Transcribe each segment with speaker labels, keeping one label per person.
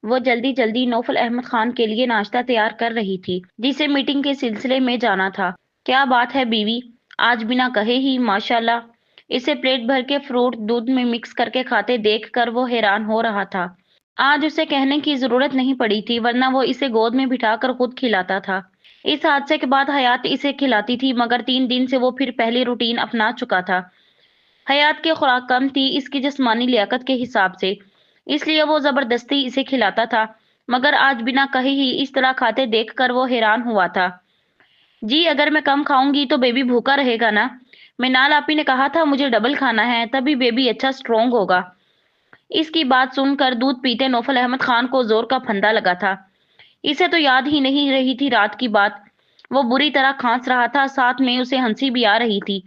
Speaker 1: وہ جلدی جلدی نوفل احمد خان کے لیے ناشتہ تیار کر رہی تھی جسے میٹنگ کے سلسلے میں جانا تھا۔ کیا بات ہے بیوی، آج بنا کہے ہی ماشاءاللہ۔ اسے پلیٹ بھر کے فروٹ دودھ میں مکس کر کے کھاتے دیکھ کر وہ حیران ہو رہا تھا۔ آج اسے کہنے کی ضرورت نہیں پڑی تھی ورنہ وہ اسے گود میں بٹھا کر خود کھلاتا تھا۔ اس حادثے کے بعد حیات اسے کھلاتی تھی مگر 3 دن سے وہ پھر پہلی روٹین اپنا چکا تھا۔ حیات کی خوراک کم تھی اس کی جسمانی لیاقت کے حساب سے، اس لیے وہ زبردستی اسے کھلاتا تھا مگر آج بنا کہے ہی اس طرح کھاتے دیکھ کر وہ حیران ہوا تھا۔ جی اگر میں کم کھاؤں گی تو بیبی بھوکا رہے گا نا؟ منال آپی نے کہا تھا مجھے ڈبل کھانا ہے تبھی بیبی اچھا سٹرونگ ہوگا۔ اس کی بات سن کر دودھ پیتے نوفل احمد خان کو زور کا پھندا لگا تھا۔ اسے تو یاد ہی نہیں رہی تھی رات کی بات۔ وہ بری طرح کھانس رہا تھا، ساتھ میں اسے ہنسی بھی آ رہی تھی۔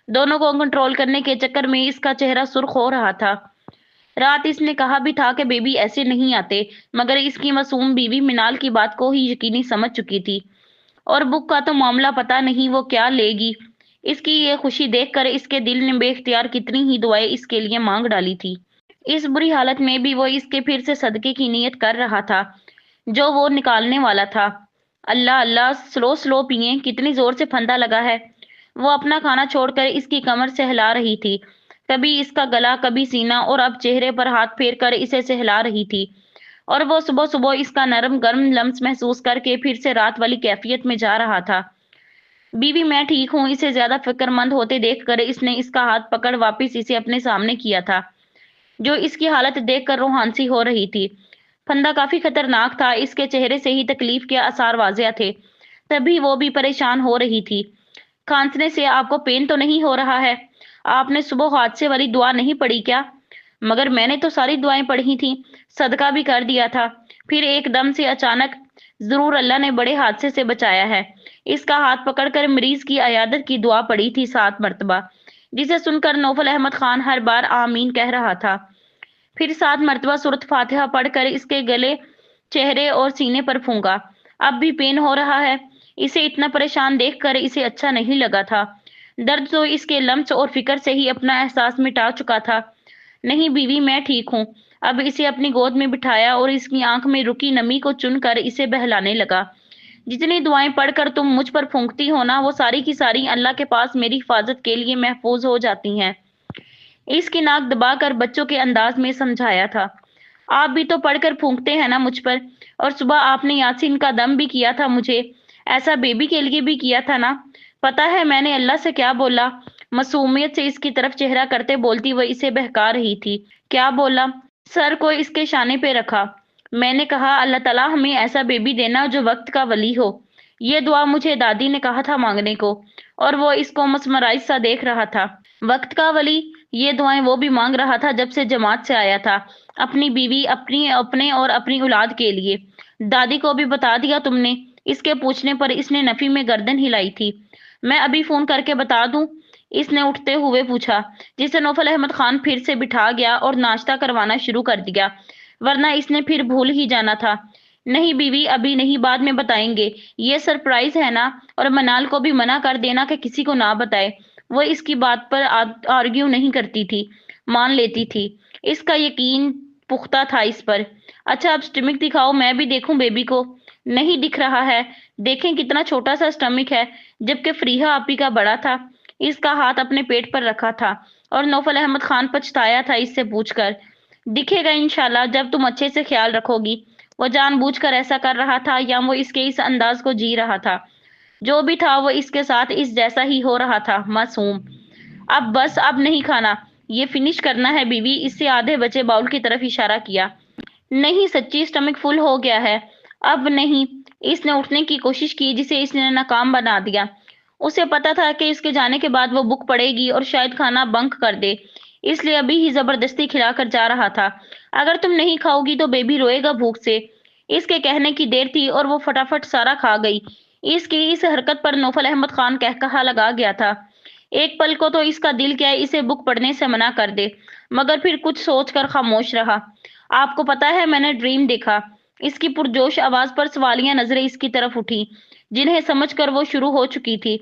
Speaker 1: دونوں کو کنٹرول کرنے کے چکر میں اس کا چہرہ سرخ ہو رہا تھا۔ رات اس نے کہا بھی تھا کہ بیبی ایسے نہیں آتے مگر اس کی معصوم بیوی منال کی بات کو ہی یقینی سمجھ چکی تھی، اور بک کا تو معاملہ پتہ نہیں وہ کیا لے گی۔ اس کی یہ خوشی دیکھ کر اس کے دل نے بے اختیار کتنی ہی دعائیں اس کے لیے مانگ ڈالی تھی۔ اس بری حالت میں بھی وہ اس کے پھر سے صدقے کی نیت کر رہا تھا جو وہ نکالنے والا تھا۔ اللہ اللہ، سلو سلو پئیں، کتنی زور سے پھندا لگا ہے۔ وہ اپنا کھانا چھوڑ کر اس کی کمر سہلا رہی تھی، کبھی اس کا گلا کبھی سینہ، اور اب چہرے پر ہاتھ پھیر کر اسے سہلا رہی تھی، اور وہ صبح صبح اس کا نرم گرم لمس محسوس کر کے پھر سے رات والی کیفیت میں جا رہا تھا۔ بیوی میں ٹھیک ہوں، اسے زیادہ فکر مند ہوتے دیکھ کر اس نے اس کا ہاتھ پکڑ واپس اسے اپنے سامنے کیا تھا، جو اس کی حالت دیکھ کر روحان سی ہو رہی تھی۔ پھندا کافی خطرناک تھا، اس کے چہرے سے ہی تکلیف کے آثار واضح تھے، تبھی وہ بھی پریشان ہو رہی تھی۔ کھانسنے سے آپ کو پین تو نہیں ہو رہا ہے؟ آپ نے صبح حادثے والی دعا نہیں پڑھی کیا؟ مگر میں نے تو ساری دعائیں پڑھی تھیں، صدقہ بھی کر دیا تھا، پھر ایک دم سے اچانک۔ ضرور اللہ نے بڑے حادثے سے بچایا ہے۔ اس کا ہاتھ پکڑ کر مریض کی عیادت کی دعا پڑھی تھی 7 مرتبہ، جسے سن کر نوفل احمد خان ہر بار آمین کہہ رہا تھا۔ پھر 7 مرتبہ سورۃ فاتحہ پڑھ کر اس کے گلے، چہرے اور سینے پر پھونکا۔ اب بھی پین ہو رہا ہے؟ اسے اتنا پریشان دیکھ کر اسے اچھا نہیں لگا تھا۔ درد تو اس کے لمس اور فکر سے ہی اپنا احساس مٹا چکا تھا۔ نہیں بیوی میں ٹھیک ہوں۔ اب اسے اپنی گود میں بٹھایا اور اس کی آنکھ میں رکی نمی کو چن کر اسے بہلانے لگا۔ جتنی دعائیں پڑھ کر تم مجھ پر پھونکتی ہو نا وہ ساری کی ساری اللہ کے پاس میری حفاظت کے لیے محفوظ ہو جاتی ہیں۔ اس کی ناک دبا کر بچوں کے انداز میں سمجھایا تھا۔ آپ بھی تو پڑھ کر پھونکتے ہیں نا مجھ پر، اور صبح آپ نے یاسین کا دم بھی کیا تھا مجھے، ایسا بیبی کے لیے بھی کیا تھا نا؟ پتہ ہے میں نے اللہ سے کیا بولا؟ معصومیت سے اس کی طرف چہرہ کرتے بولتی وہ اسے بہکا رہی تھی۔ کیا بولا؟ سر کو اس کے شانے پہ رکھا۔ میں نے کہا اللہ تعالیٰ ہمیں ایسا بیبی دینا جو وقت کا ولی ہو۔ یہ دعا مجھے دادی نے کہا تھا مانگنے کو، اور وہ اس کو مسمرائز سا دیکھ رہا تھا۔ وقت کا ولی؟ یہ دعائیں وہ بھی مانگ رہا تھا جب سے جماعت سے آیا تھا، اپنی بیوی، اپنے اور اپنی اولاد کے لیے۔ دادی کو بھی بتا دیا تم نے؟ اس کے پوچھنے پر اس نے نفی میں گردن ہلائی تھی۔ میں ابھی فون کر کے بتا دوں؟ اس نے اٹھتے ہوئے پوچھا، جسے نوفل احمد خان پھر سے بٹھا گیا اور ناشتہ کروانا شروع کر دیا، ورنہ اس نے پھر بھول ہی جانا تھا۔ نہیں بیوی ابھی نہیں، بعد میں بتائیں گے، یہ سرپرائز ہے نا، اور منال کو بھی منع کر دینا کہ کسی کو نہ بتائے۔ وہ اس کی بات پر آرگیو نہیں کرتی تھی، مان لیتی تھی، اس کا یقین پختہ تھا اس پر۔ اچھا اب سٹمک دکھاؤ میں بھی دیکھوں بیبی کو۔ نہیں دکھ رہا ہے، دیکھیں کتنا چھوٹا سا سٹمک ہے، جبکہ فریحہ آپی کا بڑا تھا۔ اس کا ہاتھ اپنے پیٹ پر رکھا تھا، اور نوفل احمد خان پچھتایا تھا اس سے پوچھ کر۔ دکھے گا انشاءاللہ جب تم اچھے سے خیال رکھو گی۔ وہ جان بوجھ کر ایسا کر رہا تھا یا وہ اس کے اس انداز کو جی رہا تھا؟ جو بھی تھا وہ اس کے ساتھ اس جیسا ہی ہو رہا تھا، معصوم۔ اب بس، اب نہیں کھانا، یہ فنش کرنا ہے بیوی، اس سے آدھے بچے باؤل کی طرف اشارہ کیا۔ نہیں سچی سٹمک فل ہو گیا ہے، اب نہیں۔ اس نے اٹھنے کی کوشش کی جسے اس نے ناکام بنا دیا۔ اسے پتا تھا کہ اس کے جانے کے بعد وہ بک پڑے گی اور شاید کھانا بنک کر دے، اس لیے ابھی ہی زبردستی کھلا کر جا رہا تھا۔ اگر تم نہیں کھاؤ گی تو بیبی روئے گا بھوک سے۔ اس کے کہنے کی دیر تھی اور وہ فٹافٹ سارا کھا گئی۔ اس کی اس حرکت پر نوفل احمد خان کہا لگا گیا تھا۔ ایک پل کو تو اس کا دل کیا اسے بک پڑھنے سے منع کر دے، مگر پھر کچھ سوچ کر خاموش رہا۔ آپ کو پتا ہے میں نے ڈریم دیکھا؟ اس کی پرجوش آواز پر سوالیہ نظریں اس کی طرف اٹھی، جنہیں سمجھ کر وہ شروع ہو چکی تھی۔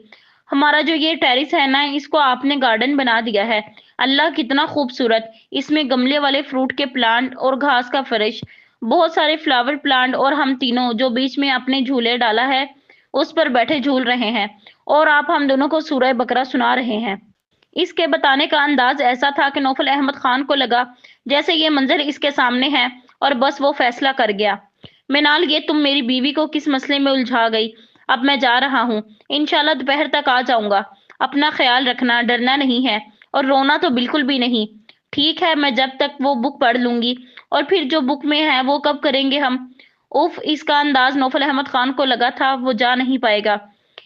Speaker 1: ہمارا جو یہ ٹیرس ہے نا، اس کو آپ نے گارڈن بنا دیا ہے۔ اللہ کتنا خوبصورت، اس میں گملے والے فروٹ کے پلانٹ اور گھاس کا فرش، بہت سارے فلاور پلانٹ اور ہم تینوں جو بیچ میں اپنے جھولے ڈالا ہے اس پر بیٹھے جھول رہے ہیں اور آپ ہم دونوں کو سورہ بقرہ سنا رہے ہیں۔ اس کے بتانے کا انداز ایسا تھا کہ نوفل احمد خان کو لگا جیسے یہ منظر اس کے سامنے ہے اور بس وہ فیصلہ کر گیا۔ منال، یہ تم میری بیوی کو کس مسئلے میں الجھا گئی؟ اب میں جا رہا ہوں، انشاءاللہ دوپہر تک آ جاؤں گا۔ اپنا خیال رکھنا، ڈرنا نہیں ہے اور رونا تو بالکل بھی نہیں۔ ٹھیک ہے، میں جب تک وہ بک پڑھ لوں گی اور پھر جو بک میں ہے وہ کب کریں گے ہم؟ اوف، اس کا انداز نوفل احمد خان کو لگا تھا وہ جا نہیں پائے گا۔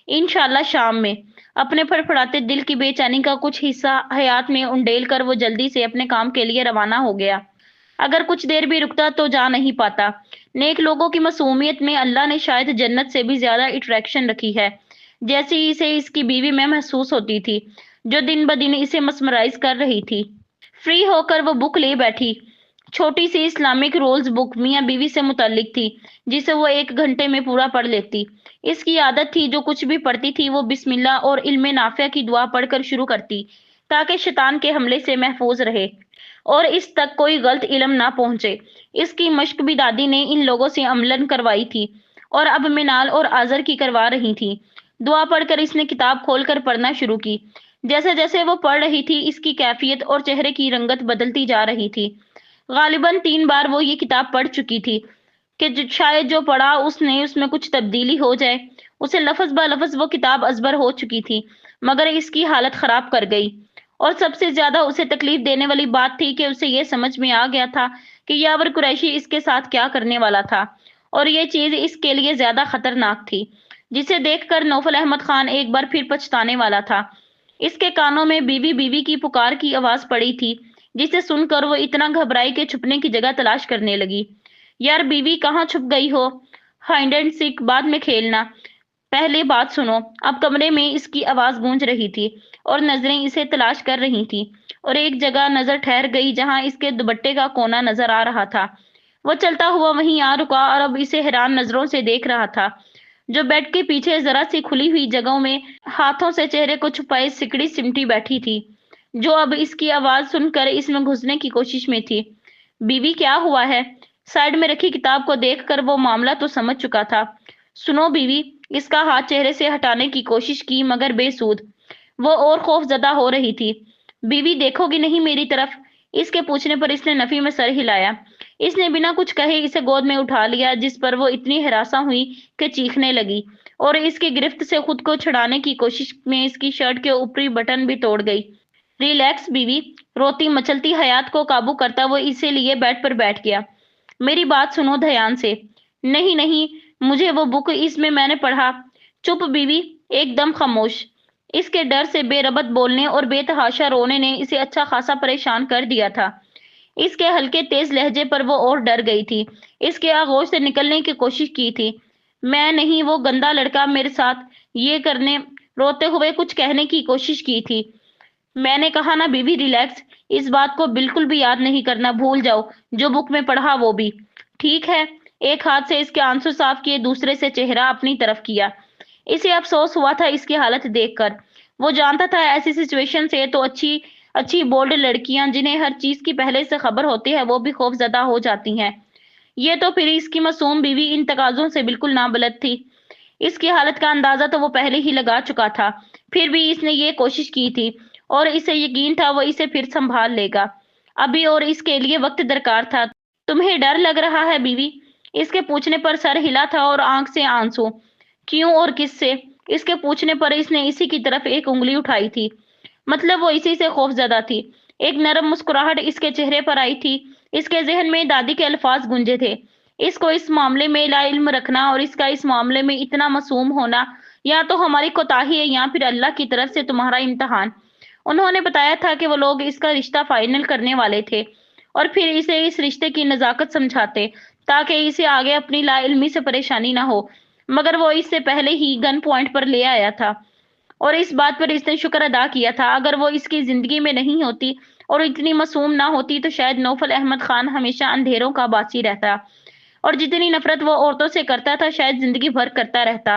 Speaker 1: انشاءاللہ شام میں۔ اپنے پھڑپڑاتے دل کی بے چینی کا کچھ حصہ حیات میں انڈیل کر وہ جلدی سے اپنے کام کے لیے روانہ ہو گیا۔ اگر کچھ دیر بھی رکتا تو جا نہیں پاتا۔ نیک لوگوں کی معصومیت میں اللہ نے شاید جنت سے بھی زیادہ اٹریکشن رکھی ہے، جیسی اسے اس کی بیوی میں محسوس ہوتی تھی، جو دن بدن اسے مسمرائز کر رہی تھی۔ فری ہو کر وہ بک لے بیٹھی۔ چھوٹی سی اسلامک رولز بک میاں بیوی سے متعلق تھی، جسے وہ 1 گھنٹے میں پورا پڑھ لیتی۔ اس کی عادت تھی جو کچھ بھی پڑھتی تھی وہ بسم اللہ اور علم نافع کی دعا پڑھ کر شروع کرتی، تاکہ شیطان کے حملے سے محفوظ رہے اور اس تک کوئی غلط علم نہ پہنچے۔ اس کی مشق بھی دادی نے ان لوگوں سے عملاً کروائی تھی اور اب منال اور آذر کی کروا رہی تھی۔ دعا پڑھ کر اس نے کتاب کھول کر پڑھنا شروع کی۔ جیسے جیسے وہ پڑھ رہی تھی اس کی کیفیت اور چہرے کی رنگت بدلتی جا رہی تھی۔ غالباً 3 بار وہ یہ کتاب پڑھ چکی تھی کہ شاید جو پڑھا اس میں کچھ تبدیلی ہو جائے۔ اسے لفظ بہ لفظ وہ کتاب ازبر ہو چکی تھی، مگر اس کی حالت خراب کر گئی۔ اور سب سے زیادہ اسے تکلیف دینے والی بات تھی کہ اسے یہ سمجھ میں آ گیا تھا کہ یاور قریشی اس کے ساتھ کیا کرنے والا تھا، اور یہ چیز اس کے لیے زیادہ خطرناک تھی، جسے دیکھ کر نوفل احمد خان ایک بار پھر پچھتانے والا تھا۔ اس کے کانوں میں بیوی بیوی کی پکار کی آواز پڑی تھی، جسے سن کر وہ اتنا گھبرائی کہ چھپنے کی جگہ تلاش کرنے لگی۔ یار بیوی، کہاں چھپ گئی ہو؟ ہائیڈ اینڈ سیک بعد میں کھیلنا، پہلے بات سنو۔ اب کمرے میں اس کی آواز گونج رہی تھی اور نظریں اسے تلاش کر رہی تھیں، اور ایک جگہ نظر ٹھہر گئی جہاں اس کے دوپٹے کا کونا نظر آ رہا تھا۔ وہ چلتا ہوا وہیں آ رکا اور اب اسے حیران نظروں سے دیکھ رہا تھا، جو بیڈ کے پیچھے ذرا سی کھلی ہوئی جگہوں میں ہاتھوں سے چہرے کو چھپائے سکڑی سمٹی بیٹھی تھی، جو اب اس کی آواز سن کر اس میں گھسنے کی کوشش میں تھی۔ بیوی، کیا ہوا ہے؟ سائیڈ میں رکھی کتاب کو دیکھ کر وہ معاملہ تو سمجھ چکا تھا۔ سنو بیوی، اس کا ہاتھ چہرے سے ہٹانے کی کوشش کی مگر بے سود۔ وہ اور خوف زدہ ہو رہی تھی۔ بیوی، دیکھو گی نہیں میری طرف؟ اس کے پوچھنے پر اس نے نفی میں سر ہلایا۔ اس نے بنا کچھ کہے اسے گود میں اٹھا لیا، جس پر وہ اتنی ہراساں ہوئی کہ چیخنے لگی اور اس کی گرفت سے خود کو چھڑانے کی کوشش میں اس کی شرٹ کے اوپری بٹن بھی توڑ گئی۔ ریلیکس بیوی، روتی مچلتی حیات کو قابو کرتا وہ اسے لیے بیڈ پر بیٹھ گیا۔ میری بات سنو دھیان سے۔ نہیں نہیں، مجھے وہ بک اس میں نے پڑھا۔ چپ بیوی، ایک دم خاموش۔ اس کے ڈر سے بے ربط بولنے اور بے تحاشا رونے نے اسے اچھا خاصا پریشان کر دیا تھا۔ اس کے ہلکے تیز لہجے پر وہ اور ڈر گئی تھی۔ اس کے آغوش سے نکلنے کی کوشش کی تھی۔ میں نہیں، وہ گندا لڑکا میرے ساتھ یہ کرنے، روتے ہوئے کچھ کہنے کی کوشش کی تھی۔ میں نے کہا نا بیوی ریلیکس، اس بات کو بالکل بھی یاد نہیں کرنا، بھول جاؤ جو بک میں پڑھا وہ بھی۔ ٹھیک ہے۔ ایک ہاتھ سے اس کے آنسو صاف کیے، دوسرے سے چہرہ اپنی طرف کیا۔ اسے افسوس ہوا تھا اس کی حالت دیکھ کر۔ وہ جانتا تھا ایسی سچویشن سے تو اچھی بولڈ لڑکیاں جنہیں ہر چیز کی پہلے سے خبر ہوتی ہے وہ بھی خوف زدہ ہو جاتی ہیں۔ یہ تو پھر اس کی معصوم بیوی ان تقاضوں سے بالکل نابلد تھی۔ اس کی حالت کا اندازہ تو وہ پہلے ہی لگا چکا تھا، پھر بھی اس نے یہ کوشش کی تھی اور اسے یقین تھا وہ اسے پھر سنبھال لے گا۔ ابھی اور اس کے لیے وقت درکار تھا۔ تمہیں ڈر لگ رہا ہے بیوی؟ اس کے پوچھنے پر سر ہلا تھا اور آنکھ سے آنسو۔ کیوں اور کس سے؟ اس کے پوچھنے پر اس نے اسی کی طرف ایک انگلی اٹھائی تھی۔ مطلب وہ اسی سے خوف زدہ تھی۔ ایک نرم مسکراہٹ اس کے چہرے پر آئی تھی۔ اس کے ذہن میں دادی کے الفاظ گونجے تھے، اس کو اس معاملے میں لا علم رکھنا اور اس کا اس معاملے میں اتنا معصوم ہونا یا تو ہماری کوتاہی ہے یا پھر اللہ کی طرف سے تمہارا امتحان۔ انہوں نے بتایا تھا کہ وہ لوگ اس کا رشتہ فائنل کرنے والے تھے اور پھر اسے اس رشتے کی نزاکت سمجھاتے تاکہ اسے آگے اپنی لا علمی سے پریشانی نہ ہو، مگر وہ اس سے پہلے ہی گن پوائنٹ پر لے آیا تھا اور اس بات پر اس نے شکر ادا کیا تھا۔ اگر وہ اس کی زندگی میں نہیں ہوتی اور اتنی معصوم نہ ہوتی تو شاید نوفل احمد خان ہمیشہ اندھیروں کا باسی رہتا اور جتنی نفرت وہ عورتوں سے کرتا تھا شاید زندگی بھر کرتا رہتا،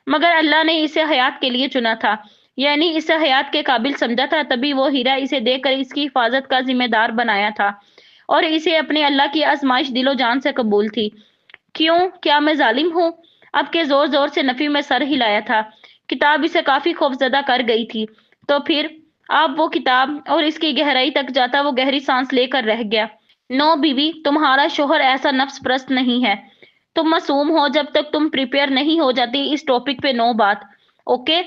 Speaker 1: مگر اللہ نے اسے حیات کے لیے چنا تھا، یعنی اسے حیات کے قابل سمجھا تھا، تبھی وہ ہیرا اسے دے کر اس کی حفاظت کا ذمہ دار بنایا تھا اور اسے اپنے اللہ کی آزمائش دل و جان سے قبول تھی۔ کیوں؟ کیا میں ظالم ہوں؟ اب کے زور زور سے نفی میں سر ہلایا تھا۔ کتاب اسے کافی خوفزدہ کر گئی تھی۔ تو پھر آپ وہ کتاب اور اس کی گہرائی تک جاتا وہ گہری سانس لے کر رہ گیا۔ نو بیوی، تمہارا شوہر ایسا نفس پرست نہیں ہے۔ تم معصوم ہو جب تک تم پریپیئر نہیں ہو جاتی اس ٹاپک پہ نو بات۔ اوکے؟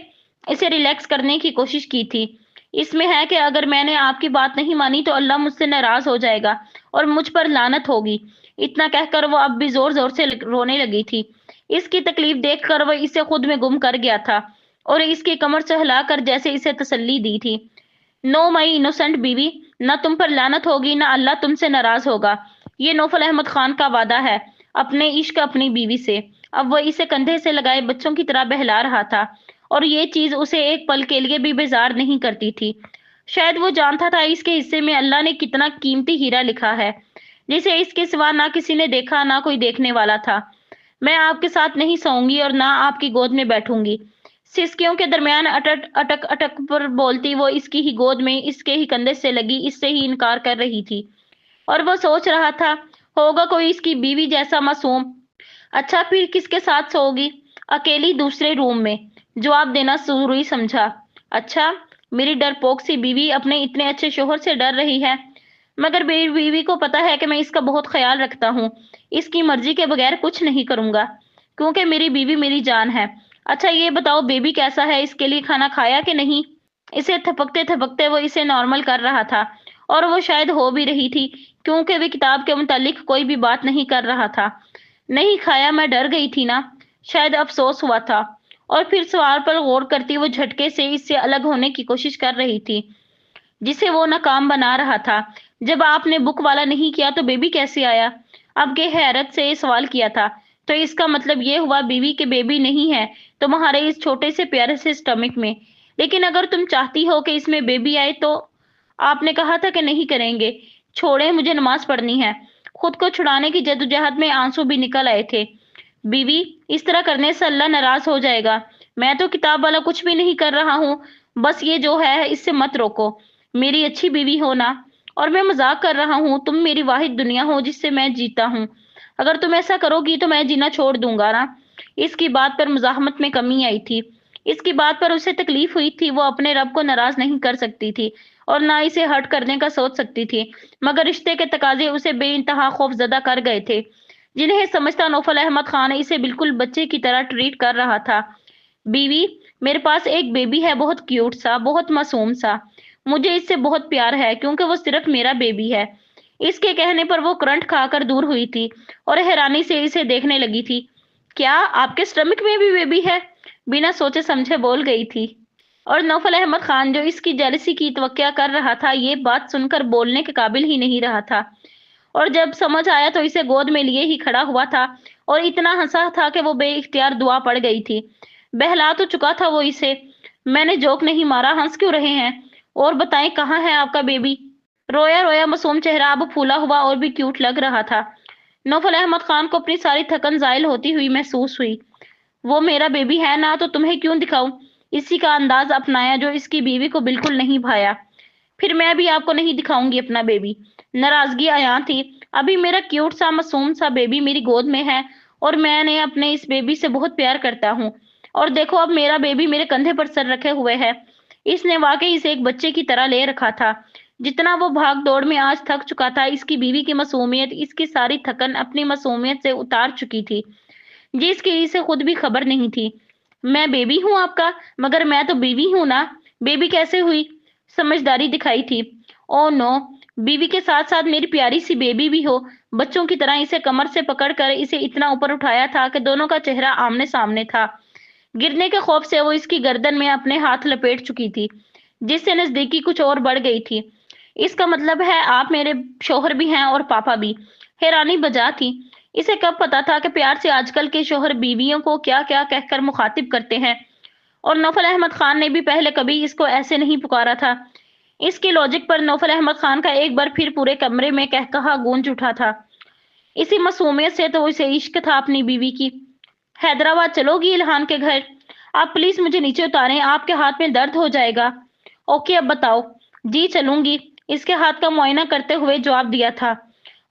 Speaker 1: اسے ریلیکس کرنے کی کوشش کی تھی۔ اس میں ہے کہ اگر میں نے آپ کی بات نہیں مانی تو اللہ مجھ سے ناراض ہو جائے گا اور مجھ پر لعنت ہوگی۔ اتنا کہہ کر وہ اب بھی زور زور سے رونے لگی تھی۔ اس کی تکلیف دیکھ کر وہ اسے خود میں گم کر گیا تھا اور اس کی کمر چہلا کر جیسے اسے تسلی دی تھی۔ نو مائی انوسنٹ بیوی، نہ تم پر لعنت ہوگی نہ اللہ تم سے ناراض ہوگا۔ یہ نوفل احمد خان کا وعدہ ہے اپنے عشق اپنی بیوی سے۔ اب وہ اسے کندھے سے لگائے بچوں کی طرح بہلا رہا تھا اور یہ چیز اسے ایک پل کے لیے بھی بیزار نہیں کرتی تھی۔ شاید وہ جانتا تھا اس کے حصے میں اللہ نے کتنا قیمتی ہیرا لکھا ہے جسے اس کے سوا نہ کسی نے دیکھا نہ کوئی دیکھنے والا تھا۔ میں آپ کے ساتھ نہیں سوؤں گی اور نہ آپ کی گود میں بیٹھوں گی۔ سسکیوں کے درمیان اٹک اٹک پر بولتی وہ اس کی ہی گود میں اس کے ہی کندھے سے لگی اس سے ہی انکار کر رہی تھی اور وہ سوچ رہا تھا ہوگا کوئی اس کی بیوی جیسا معصوم۔ اچھا پھر کس کے ساتھ سو گی؟ اکیلی دوسرے روم میں، جواب دینا ضروری سمجھا۔ اچھا، میری ڈرپوک سی بیوی اپنے اتنے اچھے شوہر سے ڈر رہی ہے، مگر میری بیوی کو پتا ہے کہ میں اس کا بہت خیال رکھتا ہوں، اس کی مرضی کے بغیر کچھ نہیں کروں گا کیونکہ میری بیوی میری جان ہے۔ اچھا یہ بتاؤ بیبی کیسا ہے، اس کے لیے کھانا کھایا کہ نہیں؟ اسے تھپکتے تھپکتے وہ اسے نارمل کر رہا تھا اور وہ شاید ہو بھی رہی تھی کیونکہ وہ کتاب کے متعلق کوئی بھی بات نہیں کر رہا تھا۔ نہیں کھایا، میں ڈر گئی تھی نا، شاید افسوس ہوا تھا۔ اور پھر سوال پر غور کرتی وہ جھٹکے سے اس سے الگ ہونے کی کوشش کر رہی تھی جسے وہ ناکام بنا رہا تھا۔ جب آپ نے بک والا نہیں کیا تو بیبی کیسے آیا؟ اب کے حیرت سے سوال کیا تھا۔ تو اس کا مطلب یہ ہوا بیوی کے بیبی نہیں ہے تمہارے اس چھوٹے سے پیارے سے سٹمک میں، لیکن اگر تم چاہتی ہو کہ اس میں بیبی آئے تو آپ نے کہا تھا کہ نہیں کریں گے۔ چھوڑیں، مجھے نماز پڑھنی ہے۔ خود کو چھڑانے کی جدوجہد میں آنسو بھی نکل آئے تھے۔ بیوی، اس طرح کرنے سے اللہ ناراض ہو جائے گا۔ میں تو کتاب والا کچھ بھی نہیں کر رہا ہوں، بس یہ جو ہے اس سے مت روکو۔ میری اچھی بیوی ہو نا، اور میں مذاق کر رہا ہوں، تم میری واحد دنیا ہو جس سے میں جیتا ہوں۔ اگر تم ایسا کرو گی تو میں جینا چھوڑ دوں گا نا۔ اس کی بات پر مزاحمت میں کمی آئی تھی۔ اس کی بات پر اسے تکلیف ہوئی تھی، وہ اپنے رب کو ناراض نہیں کر سکتی تھی اور نہ اسے ہرٹ کرنے کا سوچ سکتی تھی، مگر رشتے کے تقاضے اسے بے انتہا خوف زدہ کر گئے تھے جنہیں سمجھتا نوفل احمد خان اسے بالکل بچے کی طرح ٹریٹ کر رہا تھا۔ بیوی، میرے پاس ایک بیبی ہے، بہت کیوٹ سا، بہت معصوم سا۔ مجھے اس سے بہت پیار ہے کیونکہ وہ صرف میرا بیبی ہے۔ اس کے کہنے پر وہ کرنٹ کھا کر دور ہوئی تھی اور حیرانی سے اسے دیکھنے لگی تھی۔ کیا آپ کے سٹمک میں بھی بیبی ہے؟ بنا سوچے سمجھے بول گئی تھی۔ اور نوفل احمد خان جو اس کی جیلسی کی توقع کر رہا تھا یہ بات سن کر بولنے کے قابل ہی نہیں رہا تھا، اور جب سمجھ آیا تو اسے گود میں لیے ہی کھڑا ہوا تھا اور اتنا ہنسا تھا کہ وہ بے اختیار دعا پڑ گئی تھی۔ بہلا تو چکا تھا وہ اسے۔ میں نے جوک نہیں مارا، ہنس کیوں رہے ہیں؟ اور بتائیں کہاں ہے آپ کا بیبی؟ رویا رویا معصوم چہرہ اب پھولا ہوا اور بھی کیوٹ لگ رہا تھا۔ نوفل احمد خان کو اپنی ساری تھکن زائل ہوتی ہوئی محسوس ہوئی۔ وہ میرا بیبی ہے نا، تو تمہیں کیوں دکھاؤں؟ اسی کا انداز اپنایا جو اس کی بیوی کو بالکل نہیں بھایا۔ پھر میں بھی آپ کو نہیں دکھاؤں گی اپنا بیبی۔ ناراضگی عیاں تھی۔ ابھی میرا کیوٹ سا معصوم سا بیبی میری گود میں ہے اور میں نے اپنے اس بیبی سے بہت پیار کرتا ہوں، اور دیکھو اب میرا بیبی میرے کندھے پر سر رکھے ہوئے ہے۔ اس نے واقعی اسے ایک بچے کی طرح لے رکھا تھا۔ جتنا وہ بھاگ دوڑ میں آج تھک چکا تھا، اس کی بیوی کی معصومیت اس کی ساری تھکن اپنی معصومیت سے اتار چکی تھی جس کی اسے خود بھی خبر نہیں تھی۔ میں بیبی ہوں آپ کا، مگر میں تو بیوی ہوں نا۔ بیبی کیسے ہوئی؟ سمجھداری دکھائی تھی۔ او نو، بیوی کے ساتھ ساتھ میری پیاری سی بیبی بھی ہو۔ بچوں کی طرح اسے کمر سے پکڑ کر اسے اتنا اوپر اٹھایا تھا کہ دونوں کا چہرہ آمنے سامنے تھا۔ گرنے کے خوف سے وہ اس کی گردن میں اپنے ہاتھ لپیٹ چکی تھی جس سے نزدیکی کچھ اور بڑھ گئی تھی۔ اس کا مطلب ہے آپ میرے شوہر بھی ہیں اور پاپا بھی؟ حیرانی بجا تھی۔ اسے کب پتا تھا کہ پیار سے آج کل کے شوہر بیویوں کو کیا کیا کہہ کر مخاطب کرتے ہیں، اور نوفل احمد خان نے بھی پہلے کبھی اس کو ایسے نہیں پکارا تھا۔ اس کی لاجک پر نوفل احمد خان کا ایک بار پھر پورے کمرے میں قہقہا گونج اٹھا تھا۔ اسی معصومیت سے تو اسے عشق تھا اپنی بیوی کی۔ حیدرآباد چلو گی الہان کے گھر؟ آپ پلیز مجھے نیچے اتاریں، آپ کے ہاتھ میں درد ہو جائے گا۔ اوکے اب بتاؤ۔ جی چلوں گی، اس کے ہاتھ کا معائنہ کرتے ہوئے جواب دیا تھا۔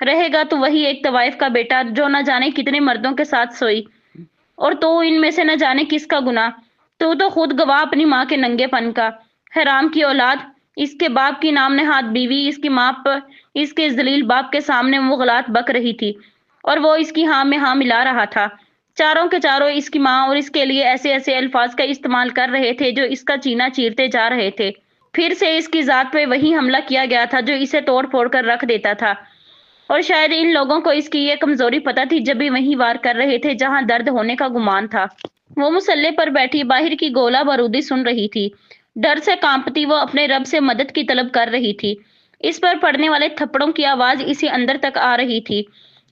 Speaker 1: رہے گا تو وہی ایک طوائف کا بیٹا جو نہ جانے کتنے مردوں کے ساتھ سوئی، اور تو ان میں سے نہ جانے کس کا گناہ۔ تو خود گواہ اپنی ماں کے ننگے پن کا۔ حرام کی اولاد، اس کے باپ کی نام نہاد بیوی، اس کی ماں پر اس کے ذلیل باپ کے سامنے وہ غلط بک رہی تھی، اور وہ اس کی ہاں میں ہاں ملا رہا تھا۔ چاروں کے چاروں اس کی ماں اور اس کے لیے ایسے ایسے الفاظ کا استعمال کر رہے تھے جو اس کا سینہ چیرتے جا رہے تھے۔ پھر سے اس کی ذات پہ وہی حملہ کیا گیا تھا جو اسے توڑ پھوڑ کر رکھ دیتا تھا، اور شاید ان لوگوں کو اس کی یہ کمزوری پتہ تھی جب بھی وہیں وار کر رہے تھے جہاں درد ہونے کا گمان تھا۔ وہ مسلح پر بیٹھی باہر کی گولہ بارودی سن رہی تھی۔ ڈر سے کانپتی وہ اپنے رب سے مدد کی طلب کر رہی تھی۔ اس پر پڑنے والے تھپڑوں کی آواز اسے اندر تک آ رہی تھی۔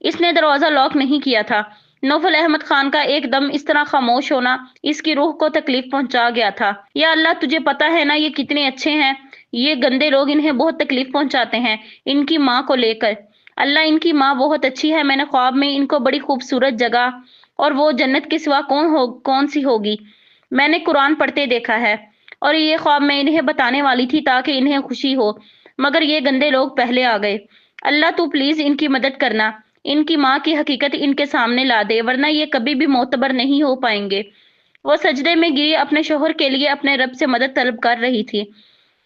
Speaker 1: اس نے دروازہ لاک نہیں کیا تھا۔ نوفل احمد خان کا ایک دم اس طرح خاموش ہونا اس کی روح کو تکلیف پہنچا گیا تھا۔ یا اللہ، تجھے پتا ہے نا یہ کتنے اچھے ہیں؟ یہ گندے لوگ انہیں بہت تکلیف پہنچاتے ہیں ان کی ماں کو لے کر۔ اللہ، ان کی ماں بہت اچھی ہے۔ میں نے خواب میں ان کو بڑی خوبصورت جگہ، اور وہ جنت کے سوا کون سی ہوگی، میں نے قرآن پڑھتے دیکھا ہے، اور یہ خواب میں انہیں بتانے والی تھی تاکہ انہیں خوشی ہو، مگر یہ گندے لوگ پہلے آ گئے۔ اللہ، تو پلیز ان کی مدد کرنا، ان کی ماں کی حقیقت ان کے سامنے لا دے، ورنہ یہ کبھی بھی معتبر نہیں ہو پائیں گے۔ وہ سجدے میں گری اپنے شوہر کے لیے اپنے رب سے مدد طلب کر رہی تھی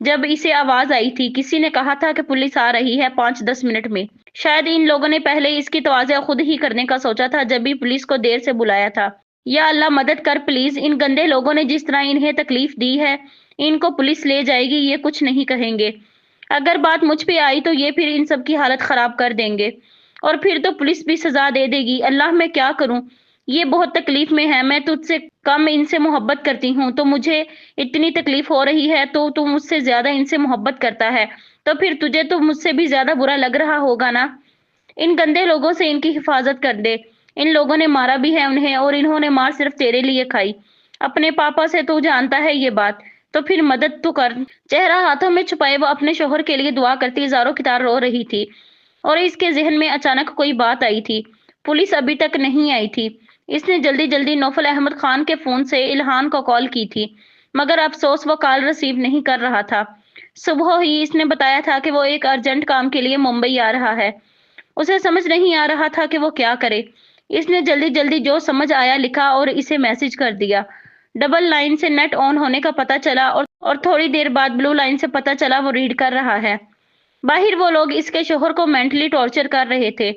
Speaker 1: جب اسے آواز آئی تھی، کسی نے کہا تھا کہ پولیس آ رہی ہے 5-10 منٹ میں۔ شاید ان لوگوں نے پہلے اس کی توازیع خود ہی کرنے کا سوچا تھا جب بھی پولیس کو دیر سے بلایا تھا۔ یا اللہ، مدد کر پلیز، ان گندے لوگوں نے جس طرح انہیں تکلیف دی ہے، ان کو پولیس لے جائے گی، یہ کچھ نہیں کہیں گے۔ اگر بات مجھ پہ آئی تو یہ پھر ان سب کی حالت خراب کر دیں گے، اور پھر تو پولیس بھی سزا دے دے گی۔ اللہ، میں کیا کروں؟ یہ بہت تکلیف میں ہے، میں تجھ سے کم ان سے محبت کرتی ہوں، تو مجھے اتنی تکلیف ہو رہی ہے، تو مجھ سے زیادہ ان سے محبت کرتا ہے، تو پھر تجھے تو مجھ سے بھی زیادہ برا لگ رہا ہوگا نا۔ ان گندے لوگوں سے ان کی حفاظت کر دے۔ ان لوگوں نے مارا بھی ہے انہیں، اور انہوں نے مار صرف تیرے لیے کھائی، اپنے پاپا سے تو جانتا ہے یہ بات، تو پھر مدد تو کر۔ چہرہ ہاتھوں میں چھپائے وہ اپنے شوہر کے لیے دعا کرتی زاروں کی طرح رو رہی تھی، اور اس کے ذہن میں اچانک کوئی بات آئی تھی۔ پولیس ابھی تک نہیں آئی تھی۔ اس نے جلدی جلدی نوفل احمد خان کے فون سے الہان کو کال کی تھی، مگر افسوس وہ کال ریسیو نہیں کر رہا تھا۔ صبح ہی اس نے بتایا تھا کہ وہ ایک ارجنٹ کام کے لیے ممبئی آ رہا ہے۔ اسے سمجھ نہیں آ رہا تھا کہ وہ کیا کرے۔ اس نے جلدی جلدی جو سمجھ آیا لکھا اور اسے میسج کر دیا۔ ڈبل لائن سے نیٹ آن ہونے کا پتہ چلا، اور تھوڑی دیر بعد بلو لائن سے پتہ چلا وہ ریڈ کر رہا ہے۔ باہر وہ لوگ اس کے شوہر کو مینٹلی ٹارچر کر رہے تھے۔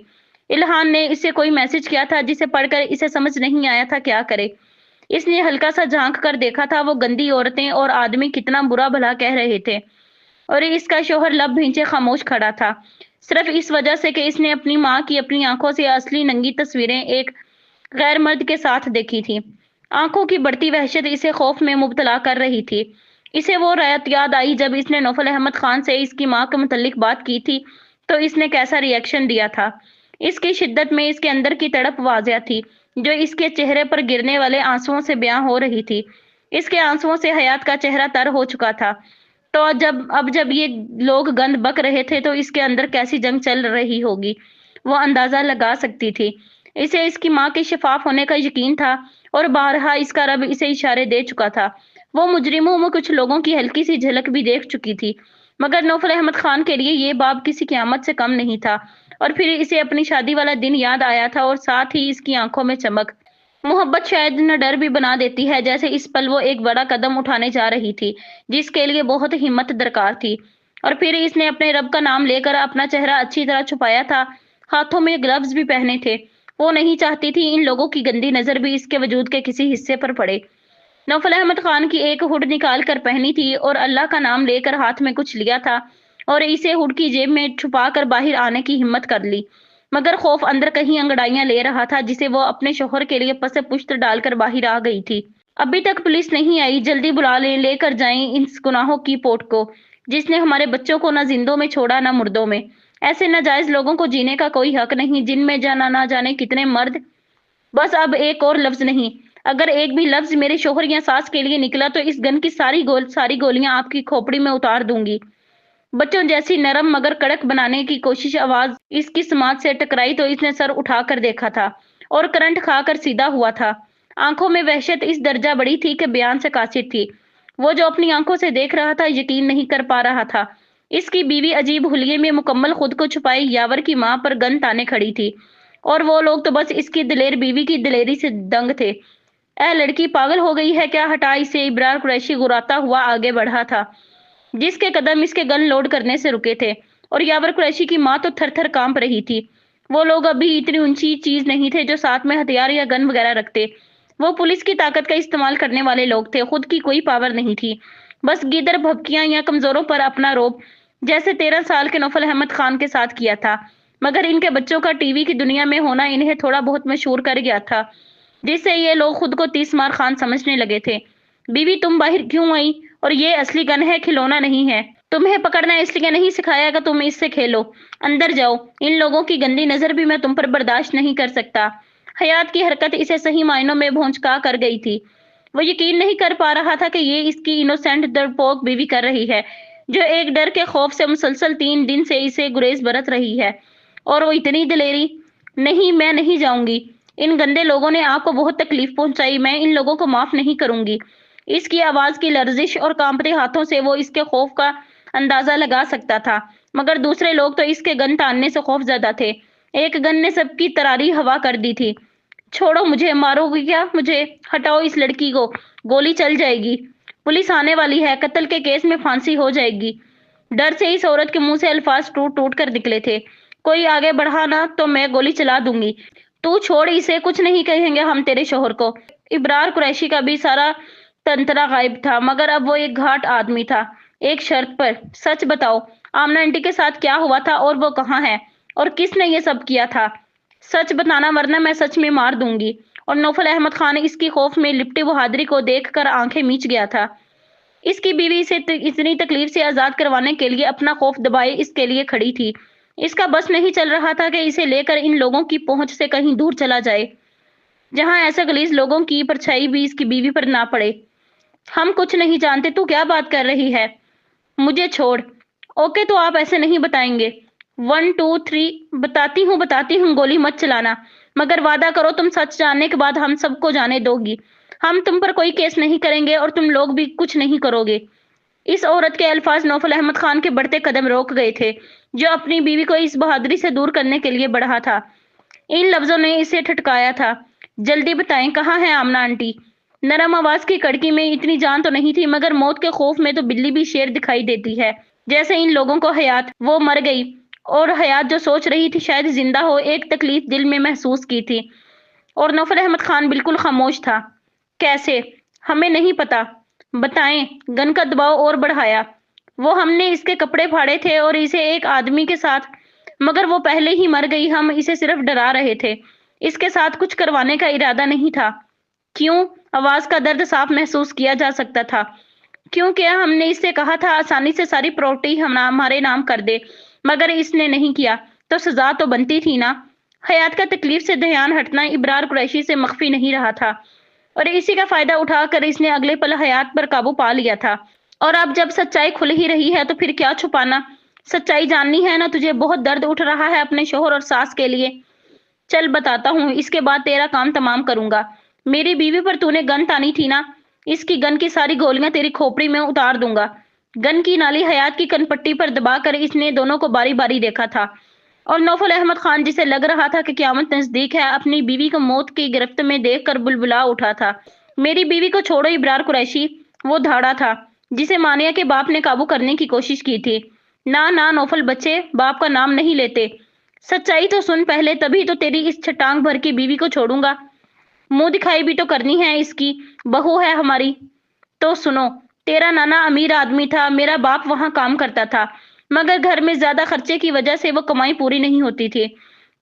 Speaker 1: الہان نے اسے کوئی میسج کیا تھا جسے پڑھ کر اسے سمجھ نہیں آیا تھا کیا کرے۔ اس نے ہلکا سا جھانک کر دیکھا تھا وہ گندی عورتیں اور آدمی کتنا برا بھلا کہہ رہے تھے، اور اس کا شوہر لب بھینچے خاموش کھڑا تھا، صرف اس وجہ سے کہ اس نے اپنی ماں کی اپنی آنکھوں سے اصلی ننگی تصویریں ایک غیر مرد کے ساتھ دیکھی تھی۔ آنکھوں کی بڑھتی وحشت اسے خوف میں مبتلا کر رہی تھی۔ اسے وہ رات یاد آئی جب اس نے نوفل احمد خان سے اس کی ماں کے متعلق بات کی تھی تو اس نے کیسا ری ایکشن دیا تھا۔ اس کی شدت میں اس کے اندر کی تڑپ واضح تھی جو اس کے چہرے پر گرنے والے آنسوؤں سے بیاں ہو رہی تھی۔ اس کے آنسوؤں سے حیات کا چہرہ تر ہو چکا تھا، تو اب جب یہ لوگ گند بک رہے تھے تو اس کے اندر کیسی جنگ چل رہی ہوگی وہ اندازہ لگا سکتی تھی۔ اسے اس کی ماں کے شفاف ہونے کا یقین تھا، اور بارہا اس کا رب اسے اشارے دے چکا تھا۔ وہ مجرموں میں کچھ لوگوں کی ہلکی سی جھلک بھی دیکھ چکی تھی، مگر نوفل احمد خان کے لیے یہ باب کسی قیامت سے کم نہیں تھا۔ اور پھر اسے اپنی شادی والا دن یاد آیا تھا، اور ساتھ ہی اس کی آنکھوں میں چمک۔ محبت شاید نہ ڈر بھی بنا دیتی ہے، جیسے اس پل وہ ایک بڑا قدم اٹھانے جا رہی تھی جس کے لیے بہت ہمت درکار تھی۔ اور پھر اس نے اپنے رب کا نام لے کر اپنا چہرہ اچھی طرح چھپایا تھا، ہاتھوں میں گلوز بھی پہنے تھے۔ وہ نہیں چاہتی تھی ان لوگوں کی گندی نظر بھی اس کے وجود کے کسی حصے پر پڑے۔ نوفل احمد خان کی ایک ہڈ نکال کر پہنی تھی اور اللہ کا نام لے کر ہاتھ میں کچھ لیا تھا، اور اسے ہڈ کی جیب میں چھپا کر باہر آنے کی ہمت کر لی، مگر خوف اندر کہیں انگڑائیاں لے رہا تھا جسے وہ اپنے شوہر کے لیے پس پشت ڈال کر باہر آ گئی تھی۔ ابھی تک پولیس نہیں آئی، جلدی بلا لے کر جائیں اس گناہوں کی پوٹ کو جس نے ہمارے بچوں کو نہ زندوں میں چھوڑا نہ مردوں میں۔ ایسے ناجائز لوگوں کو جینے کا کوئی حق نہیں جن میں نہ جانے کتنے مرد۔ بس اب ایک اور لفظ نہیں، اگر ایک بھی لفظ میرے شوہر یا ساس کے لیے نکلا تو اس گن کی ساری گولیاں آپ کی کھوپڑی میں اتار دوں گی۔ بچوں جیسی نرم مگر کڑک بنانے کی کوشش آواز اس کی سماعت سے ٹکرائی تو اس نے سر اٹھا کر دیکھا تھا، اور کرنٹ کھا کر سیدھا ہوا تھا۔ آنکھوں میں وحشت اس درجہ بڑی تھی کہ بیان سے قاصر تھی۔ وہ جو اپنی آنکھوں سے دیکھ رہا تھا یقین نہیں کر پا رہا تھا۔ اس کی بیوی عجیب حلیے میں مکمل خود کو چھپائے یاور کی ماں پر گن تانے کھڑی تھی، اور وہ لوگ تو بس اس کی دلیر بیوی کی دلیری سے دنگ تھے۔ اے لڑکی پاگل ہو گئی ہے کیا؟ ہٹا اسے! ابرار قریشی گراتا ہوا آگے بڑھا تھا، جس کے قدم اس کے گن لوڈ کرنے سے رکے تھے، اور یاور قریشی کی ماں تو تھر تھر کانپ رہی تھی۔ وہ لوگ ابھی اتنی اونچی چیز نہیں تھے جو ساتھ میں ہتھیار یا گن وغیرہ رکھتے۔ وہ پولیس کی طاقت کا استعمال کرنے والے لوگ تھے، خود کی کوئی پاور نہیں تھی، بس گیدڑ بھبکیاں یا کمزوروں پر اپنا روب، جیسے 13 سال کے نوفل احمد خان کے ساتھ کیا تھا۔ مگر ان کے بچوں کا ٹی وی کی دنیا میں ہونا انہیں تھوڑا بہت مشہور کر گیا تھا، جس سے یہ لوگ خود کو 30 مار خان سمجھنے لگے تھے۔ بیوی تم باہر کیوں آئی؟ اور یہ اصلی گن ہے، کھلونا نہیں ہے۔ تمہیں پکڑنا اس لیے نہیں سکھایا کہ تم اس سے کھیلو۔ اندر جاؤ، ان لوگوں کی گندی نظر بھی میں تم پر برداشت نہیں کر سکتا۔ حیات کی حرکت اسے صحیح معنوں میں بھونچکا کر گئی تھی۔ وہ یقین نہیں کر پا رہا تھا کہ یہ اس کی انوسینٹ ڈرپوک بیوی کر رہی ہے، جو ایک ڈر کے خوف سے مسلسل 3 دن سے اسے گریز برت رہی ہے، اور وہ اتنی دلیری۔ نہیں، میں نہیں جاؤں گی۔ ان گندے لوگوں نے آپ کو بہت تکلیف پہنچائی، میں ان لوگوں کو معاف نہیں کروں گی۔ اس کی آواز کی لرزش اور کانپتے ہاتھوں سے وہ اس کے خوف کا اندازہ لگا سکتا تھا، مگر دوسرے لوگ تو اس کے گن تاننے سے خوف زدہ تھے۔ ایک گن نے سب کی تراری ہوا کر دی تھی۔ چھوڑو مجھے، مارو گے کیا مجھے؟ ہٹاؤ اس لڑکی کو، گولی چل جائے گی۔ پولیس آنے والی ہے، قتل کے کیس میں پھانسی ہو جائے گی۔ ڈر سے اس عورت کے منہ سے الفاظ ٹوٹ ٹوٹ کر نکلے تھے۔ کوئی آگے بڑھا نا تو میں گولی چلا دوں گی۔ تو چھوڑ اسے، کچھ نہیں کہیں گے ہم تیرے شوہر کو۔ ابرار قریشی کا بھی سارا تنترا غائب تھا، مگر اب وہ ایک گھاٹ آدمی تھا۔ ایک شرط پر، سچ بتاؤ، آمنہ آنٹی کے ساتھ کیا ہوا تھا اور وہ کہاں ہے، اور کس نے یہ سب کیا تھا؟ سچ بتانا ورنہ میں سچ میں مار دوں گی۔ اور نوفل احمد خان اس کی خوف میں لپٹی بہادری کو دیکھ کر آنکھیں میچ گیا تھا۔ اس کی بیوی اسے اتنی تکلیف سے آزاد کروانے کے لیے اپنا خوف دبائے اس کے لیے کھڑی تھی۔ اس کا بس نہیں چل رہا تھا کہ اسے لے کر ان لوگوں کی پہنچ سے کہیں دور چلا جائے، جہاں ایسے غلیظ لوگوں کی پرچھائی بھی اس کی بیوی پر نہ پڑے۔ ہم کچھ نہیں جانتے، تو کیا بات کر رہی ہے؟ مجھے چھوڑ۔ اوکے، تو آپ ایسے نہیں بتائیں گے۔ 1 2 3 بتاتی ہوں، گولی مت چلانا، مگر وعدہ کرو تم سچ جاننے کے بعد ہم سب کو جانے دو گی۔ ہم تم پر کوئی کیس نہیں کریں گے اور تم لوگ بھی کچھ نہیں کرو گے۔ اس عورت کے الفاظ نوفل احمد خان کے بڑھتے قدم روک گئے تھے، جو اپنی بیوی کو اس بہادری سے دور کرنے کے لیے بڑھا تھا۔ ان لفظوں نے اسے ٹھٹکایا تھا۔ جلدی بتائیں، کہاں ہے آمنہ آنٹی؟ نرم آواز کی کڑکی میں اتنی جان تو نہیں تھی، مگر موت کے خوف میں تو بلی بھی شیر دکھائی دیتی ہے۔ جیسے ان لوگوں کو حیات، وہ مر گئی، اور حیات جو سوچ رہی تھی شاید زندہ ہو، ایک تکلیف دل میں محسوس کی تھی، اور نوفل احمد خان بالکل خاموش تھا۔ کیسے؟ ہمیں نہیں پتا۔ بتائیں۔ گن کا دباؤ اور بڑھایا۔ وہ ہم نے اس کے کپڑے پھاڑے تھے اور اسے ایک آدمی کے ساتھ، مگر وہ پہلے ہی مر گئی، ہم اسے صرف ڈرا رہے تھے، اس کے ساتھ کچھ کروانے کا ارادہ نہیں تھا۔ کیوں؟ آواز کا درد صاف محسوس کیا جا سکتا تھا۔ کیونکہ ہم نے اس سے کہا تھا آسانی سے ساری پراپرٹی ہمارے نام کر دے، مگر اس نے نہیں کیا، تو سزا تو بنتی تھی نا۔ حیات کا تکلیف سے دھیان ہٹنا ابرار قریشی سے مخفی نہیں رہا تھا، اور اسی کا فائدہ اٹھا کر اس نے اگلے پل حیات پر قابو پا لیا تھا۔ اور اب جب سچائی کھل ہی رہی ہے تو پھر کیا چھپانا؟ سچائی جاننی ہے نا تجھے؟ بہت درد اٹھ رہا ہے اپنے شوہر اور ساس کے لیے؟ چل بتاتا ہوں، اس کے بعد تیرا کام تمام کروں گا۔ میری بیوی پر تو نے گن تانی تھی نا، اس کی گن کی ساری گولیاں تیری کھوپڑی میں اتار دوں گا۔ گن کی نالی حیات کی کن پٹی پر دبا کر اس نے دونوں کو باری باری دیکھا تھا، اور نوفل احمد خان جسے لگ رہا تھا کہ قیامت نزدیک ہے، اپنی بیوی کو موت کی گرفت میں دیکھ کر بلبلا اٹھا تھا۔ میری بیوی کو چھوڑو ابرار قریشی، وہ دھاڑا تھا جسے مانیہ کے باپ نے قابو کرنے کی کوشش کی تھی۔ نہ نوفل بچے، باپ کا نام نہیں لیتے۔ سچائی تو سن پہلے، تبھی تو تیری اس چھٹانگ بھر کی بیوی کو چھوڑوں گا۔ منہ دکھائی بھی تو کرنی ہے، اس کی بہو ہے ہماری۔ تو سنو، تیرا نانا امیر آدمی تھا، میرا باپ وہاں کام کرتا تھا، مگر گھر میں زیادہ خرچے کی وجہ سے وہ کمائی پوری نہیں ہوتی تھی۔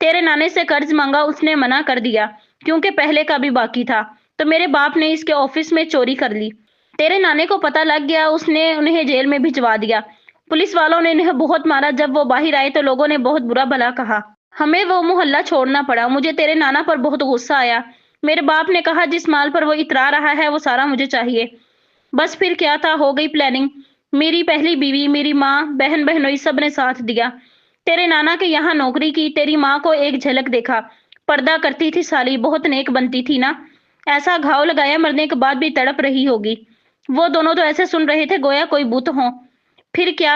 Speaker 1: تیرے نانے سے قرض مانگا، اس نے منع کر دیا، کیونکہ پہلے کا بھی باقی تھا، تو میرے باپ نے اس کے آفس میں چوری کر لی۔ تیرے نانے کو پتہ لگ گیا، اس نے انہیں جیل میں بھجوا دیا۔ پولیس والوں نے انہیں بہت مارا، جب وہ باہر آئے تو لوگوں نے بہت برا بھلا کہا۔ ہمیں وہ محلہ چھوڑنا پڑا، مجھے تیرے نانا پر بہت غصہ آیا۔ میرے باپ نے کہا جس مال پر وہ اترا رہا ہے وہ سارا مجھے چاہیے۔ بس پھر کیا تھا، ہو گئی پلاننگ۔ میری پہلی بیوی، میری ماں، بہن بہنوئی سب نے ساتھ دیا۔ تیرے نانا کے یہاں نوکری کی، تیری ماں کو ایک جھلک دیکھا، پردہ کرتی تھی سالی، بہت نیک بنتی تھی نا، ایسا گھاؤ لگایا مرنے کے بعد بھی تڑپ رہی ہوگی۔ وہ دونوں تو ایسے سن رہے تھے گویا کوئی بت ہوں۔ پھر کیا،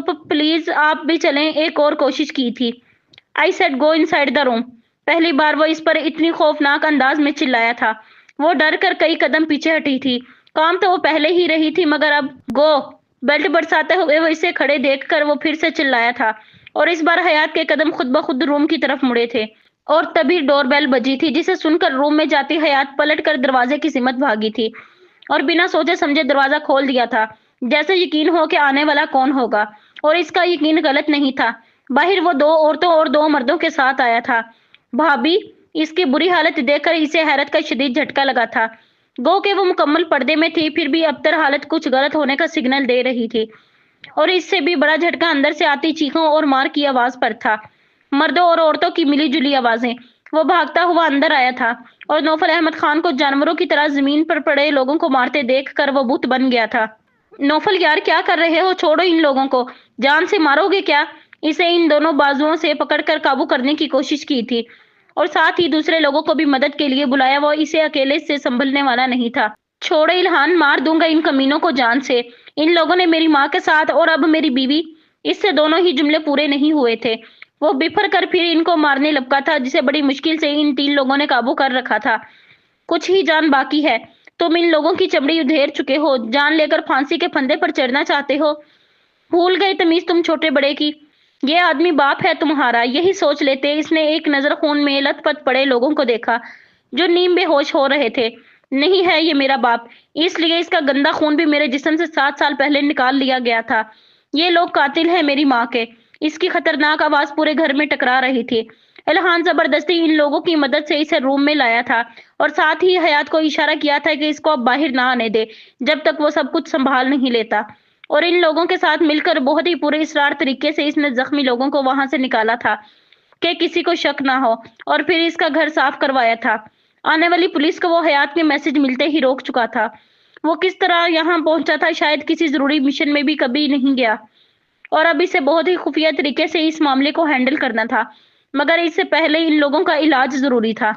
Speaker 1: پلیز آپ بھی چلیں، ایک اور کوشش کی تھی۔ I said go inside the room. پہلی بار وہ اس پر اتنی خوفناک انداز میں چلایا تھا۔ وہ ڈر کر کئی قدم پیچھے ہٹی تھی۔ کام تو وہ پہلے ہی رہی تھی، مگر اب گو بیلٹ برساتے ہوئے وہ اسے کھڑے دیکھ کر وہ پھر سے چلایا تھا، اور اس بار حیات کے قدم خود بخود روم کی طرف مڑے تھے۔ اور تبھی ڈور بیل بجی تھی، جسے سن کر روم میں جاتی حیات پلٹ کر دروازے کی سمت بھاگی تھی اور بنا سوچے سمجھے دروازہ کھول دیا تھا، جیسے یقین ہو کہ آنے والا کون ہوگا۔ اور اس کا یقین غلط نہیں تھا۔ باہر وہ 2 عورتوں اور 2 مردوں کے ساتھ آیا تھا۔ بھابی، اس کی بری حالت دیکھ کر اسے حیرت کا شدید جھٹکا لگا تھا۔ گو کہ وہ مکمل پردے میں تھی، پھر بھی ابتر حالت کچھ غلط ہونے کا سگنل دے رہی تھی، اور اس سے بھی بڑا جھٹکا اندر سے آتی چیخوں اور مار کی آواز پر تھا، مردوں اور عورتوں کی ملی جلی آوازیں۔ وہ بھاگتا ہوا اندر آیا تھا اور نوفل احمد خان کو جانوروں کی طرح زمین پر پڑے لوگوں کو مارتے دیکھ کر وہ بت بن گیا تھا۔ نوفل یار، کیا کر رہے ہو؟ چھوڑو ان لوگوں کو، جان سے مارو گے کیا؟ اسے ان دونوں بازوؤں سے پکڑ کر قابو کرنے کی کوشش کی تھی، اور ساتھ ہی دوسرے لوگوں کو بھی مدد کے لیے بلایا۔ وہ اسے اکیلے سے سنبھلنے والا نہیں تھا۔ چھوڑے الہان، مار دوں گا ان کمینوں کو جان سے۔ ان لوگوں نے میری ماں کے ساتھ اور اب میری بیوی۔ اس سے دونوں ہی جملے پورے نہیں ہوئے تھے، وہ بفر کر پھر ان کو مارنے لپکا تھا، جسے بڑی مشکل سے ان 3 لوگوں نے قابو کر رکھا تھا۔ کچھ ہی جان باقی ہے، تم ان لوگوں کی چمڑی ادھیر چکے ہو، جان لے کر پھانسی کے پھندے پر چڑھنا چاہتے ہو۔ بھول گئے تمیز تم چھوٹے بڑے کی؟ یہ آدمی باپ ہے تمہارا، یہی سوچ لیتے۔ اس نے ایک نظر خون میں لت پت پڑے لوگوں کو دیکھا جو نیم بے ہوش ہو رہے تھے۔ نہیں ہے یہ میرا باپ، اس لیے اس کا گندا خون بھی میرے جسم سے 7 سال پہلے نکال لیا گیا تھا۔ یہ لوگ قاتل ہیں میری ماں کے۔ اس کی خطرناک آواز پورے گھر میں ٹکرا رہی تھی۔ الہان زبردستی ان لوگوں کی مدد سے اسے روم میں لایا تھا، اور ساتھ ہی حیات کو اشارہ کیا تھا کہ اس کو اب باہر نہ آنے دے جب تک وہ سب کچھ سنبھال نہیں لیتا۔ اور ان لوگوں کے ساتھ مل کر بہت ہی پورے اسرار طریقے سے اس نے زخمی لوگوں کو وہاں سے نکالا تھا کہ کسی کو شک نہ ہو، اور پھر اس کا گھر صاف کروایا تھا۔ آنے والی پولیس کو وہ حیات کے میسج ملتے ہی روک چکا تھا۔ وہ کس طرح یہاں پہنچا تھا؟ شاید کسی ضروری مشن میں بھی کبھی نہیں گیا، اور اب اسے بہت ہی خفیہ طریقے سے اس معاملے کو ہینڈل کرنا تھا، مگر اس سے پہلے ان لوگوں کا علاج ضروری تھا۔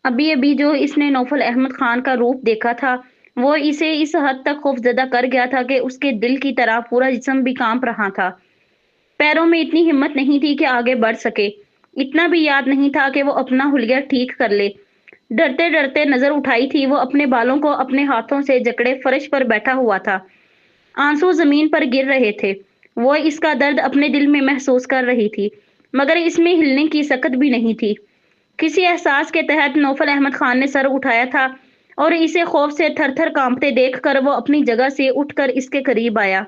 Speaker 1: ابھی جو اس نے نوفل احمد خان کا روپ دیکھا تھا، وہ اسے اس حد تک خوفزدہ کر گیا تھا کہ اس کے دل کی طرح پورا جسم بھی کانپ رہا تھا۔ پیروں میں اتنی ہمت نہیں تھی کہ آگے بڑھ سکے۔ اتنا بھی یاد نہیں تھا کہ وہ اپنا حلیہ ٹھیک کر لے۔ ڈرتے ڈرتے نظر اٹھائی تھی، وہ اپنے بالوں کو اپنے ہاتھوں سے جکڑے فرش پر بیٹھا ہوا تھا۔ آنسو زمین پر گر رہے تھے۔ وہ اس کا درد اپنے دل میں محسوس کر رہی تھی، مگر اس میں ہلنے کی سکت بھی نہیں تھی۔ کسی احساس کے تحت نوفل احمد خان نے سر اٹھایا تھا، اور اسے خوف سے تھر تھر کانپتے دیکھ کر وہ اپنی جگہ سے اٹھ کر اس کے قریب آیا۔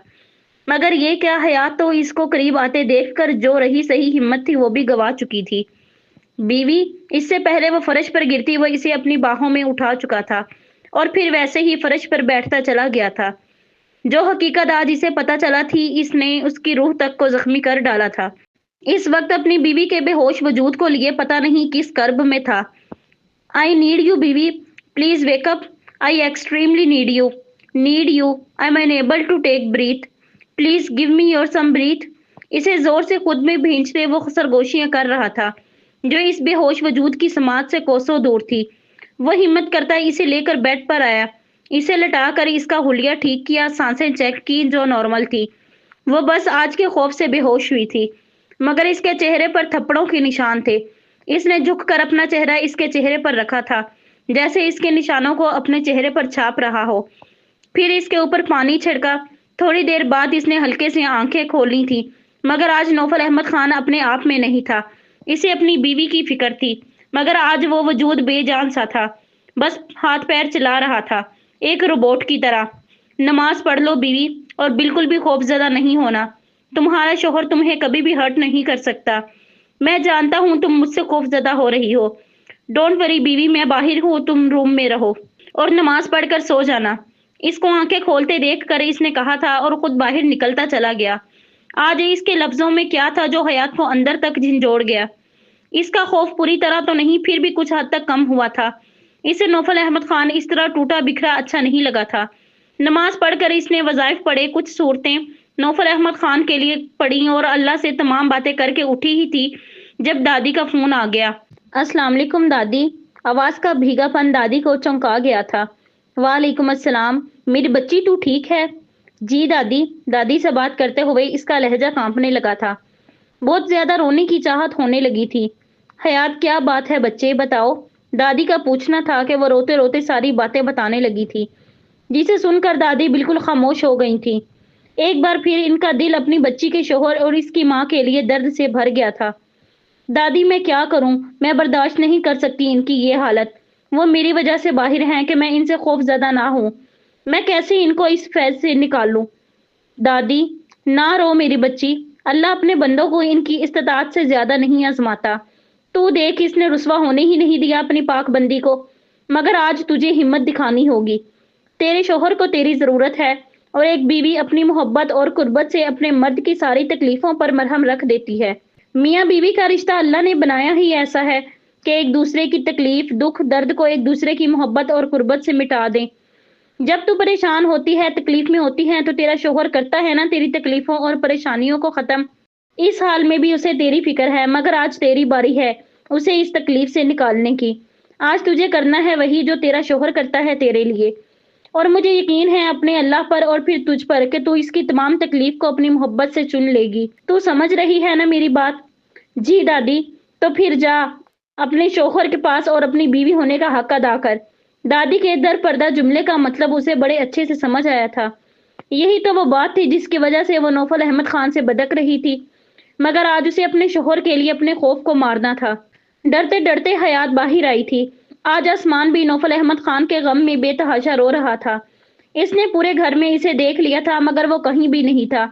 Speaker 1: مگر یہ کیا، حیات تو اس کو قریب آتے دیکھ کر جو رہی سہی ہمت تھی وہ بھی گوا چکی تھی۔ بیوی، اس سے پہلے وہ فرش پر گرتی وہ اسے اپنی باہوں میں اٹھا چکا تھا، اور پھر ویسے ہی فرش پر بیٹھتا چلا گیا تھا۔ جو حقیقت آج اسے پتہ چلا تھی، اس نے اس کی روح تک کو زخمی کر ڈالا تھا۔ اس وقت اپنی بیوی کے بے ہوش وجود کو لیے پتہ نہیں کس کرب میں تھا۔ I need you بیوی، please wake up, I extremely need you, I'm unable to take breath, please give me your some breath۔ اسے زور سے خود میں بھینچتے وہ سرگوشیاں کر رہا تھا، جو اس بے ہوش وجود کی سماعت سے کوسوں دور تھی۔ وہ ہمت کرتا اسے لے کر بیڈ پر آیا، اسے لٹا کر اس کا حلیہ ٹھیک کیا، سانسیں چیک کی جو نارمل تھی۔ وہ بس آج کے خوف سے بے ہوش ہوئی تھی، مگر اس کے چہرے پر تھپڑوں کے نشان تھے۔ اس نے جھک کر اپنا چہرہ اس کے چہرے پر رکھا تھا، جیسے اس کے نشانوں کو اپنے چہرے پر چھاپ رہا ہو۔ پھر اس کے اوپر پانی چھڑکا۔ تھوڑی دیر بعد اس نے ہلکے سے آنکھیں کھولی تھی، مگر آج نوفل احمد خان اپنے آپ میں نہیں تھا۔ اسے اپنی بیوی کی فکر تھی، مگر آج وہ وجود بے جان سا تھا، بس ہاتھ پیر چلا رہا تھا ایک روبوٹ کی طرح۔ نماز پڑھ لو بیوی، اور بالکل بھی خوف زدہ نہیں ہونا۔ تمہارا شوہر تمہیں کبھی بھی ہرٹ نہیں کر سکتا۔ میں جانتا ہوں تم مجھ سے خوف زدہ ہو رہی ہو۔ ڈونٹ وری بیوی، میں باہر ہوں، تم روم میں رہو اور نماز پڑھ کر سو جانا۔ اس کو آنکھیں کھولتے دیکھ کر اس نے کہا تھا، اور خود باہر نکلتا چلا گیا۔ آج اس کے لفظوں میں کیا تھا جو حیات کو اندر تک جھنجھوڑ گیا؟ اس کا خوف پوری طرح تو نہیں، پھر بھی کچھ حد تک کم ہوا تھا۔ اسے نوفل احمد خان اس طرح ٹوٹا بکھرا اچھا نہیں لگا تھا۔ نماز پڑھ کر اس نے وظائف پڑھے، کچھ صورتیں نوفل احمد خان کے لیے پڑھی، اور اللہ سے تمام باتیں کر کے اٹھی ہی تھی جب دادی کا فون آ گیا۔ السلام علیکم دادی۔ آواز کا بھیگا پن دادی کو چونکا گیا تھا۔ وعلیکم السلام، میری بچی تو ٹھیک ہے؟ جی دادی، دادی سے بات کرتے ہوئے اس کا لہجہ کانپنے لگا تھا۔ بہت زیادہ رونے کی چاہت ہونے لگی تھی۔ حیات کیا بات ہے بچے بتاؤ؟ دادی کا پوچھنا تھا کہ وہ روتے روتے ساری باتیں بتانے لگی تھی، جسے سن کر دادی بالکل خاموش ہو گئی تھی۔ ایک بار پھر ان کا دل اپنی بچی کے شوہر اور اس کی ماں کے لیے درد سے بھر گیا تھا۔ دادی میں کیا کروں؟ میں برداشت نہیں کر سکتی ان کی یہ حالت۔ وہ میری وجہ سے باہر ہیں کہ میں ان سے خوف زدہ نہ ہوں۔ میں کیسے ان کو اس فیض سے نکال لوں؟ دادی، نہ رو میری بچی، اللہ اپنے بندوں کو ان کی استطاعت سے زیادہ نہیں آزماتا۔ تو دیکھ اس نے رسوا ہونے ہی نہیں دیا اپنی پاک بندی کو، مگر آج تجھے ہمت دکھانی ہوگی۔ تیرے شوہر کو تیری ضرورت ہے، اور ایک بیوی اپنی محبت اور قربت سے اپنے مرد کی ساری تکلیفوں پر مرہم رکھ دیتی ہے۔ میاں بیوی کا رشتہ اللہ نے بنایا ہی ایسا ہے کہ ایک دوسرے کی تکلیف، دکھ، درد کو ایک دوسرے کی محبت اور قربت سے مٹا دیں۔ جب تو پریشان ہوتی ہے، تکلیف میں ہوتی ہے، تو تیرا شوہر کرتا ہے نا تیری تکلیفوں اور پریشانیوں کو ختم۔ اس حال میں بھی اسے تیری فکر ہے، مگر آج تیری باری ہے اسے اس تکلیف سے نکالنے کی۔ آج تجھے کرنا ہے وہی جو تیرا شوہر کرتا ہے تیرے لیے، اور مجھے یقین ہے اپنے اللہ پر اور پھر تجھ پر کہ تو اس کی تمام تکلیف کو اپنی محبت سے چن لے گی۔ تو سمجھ رہی ہے نا میری بات؟ جی دادی۔ تو پھر جا اپنے شوہر کے پاس اور اپنی بیوی ہونے کا حق ادا کر۔ دادی کے در پردہ جملے کا مطلب اسے بڑے اچھے سے سمجھ آیا تھا۔ یہی تو وہ بات تھی جس کی وجہ سے وہ نوفل احمد خان سے بدک رہی تھی، مگر آج اسے اپنے شوہر کے لیے اپنے خوف کو مارنا تھا۔ ڈرتے ڈرتے حیات باہر آئی تھی۔ آج آسمان بھی نوفل احمد خان کے غم میں بے تحاشا رو رہا تھا۔ اس نے پورے گھر میں اسے دیکھ لیا تھا، مگر وہ کہیں بھی نہیں تھا۔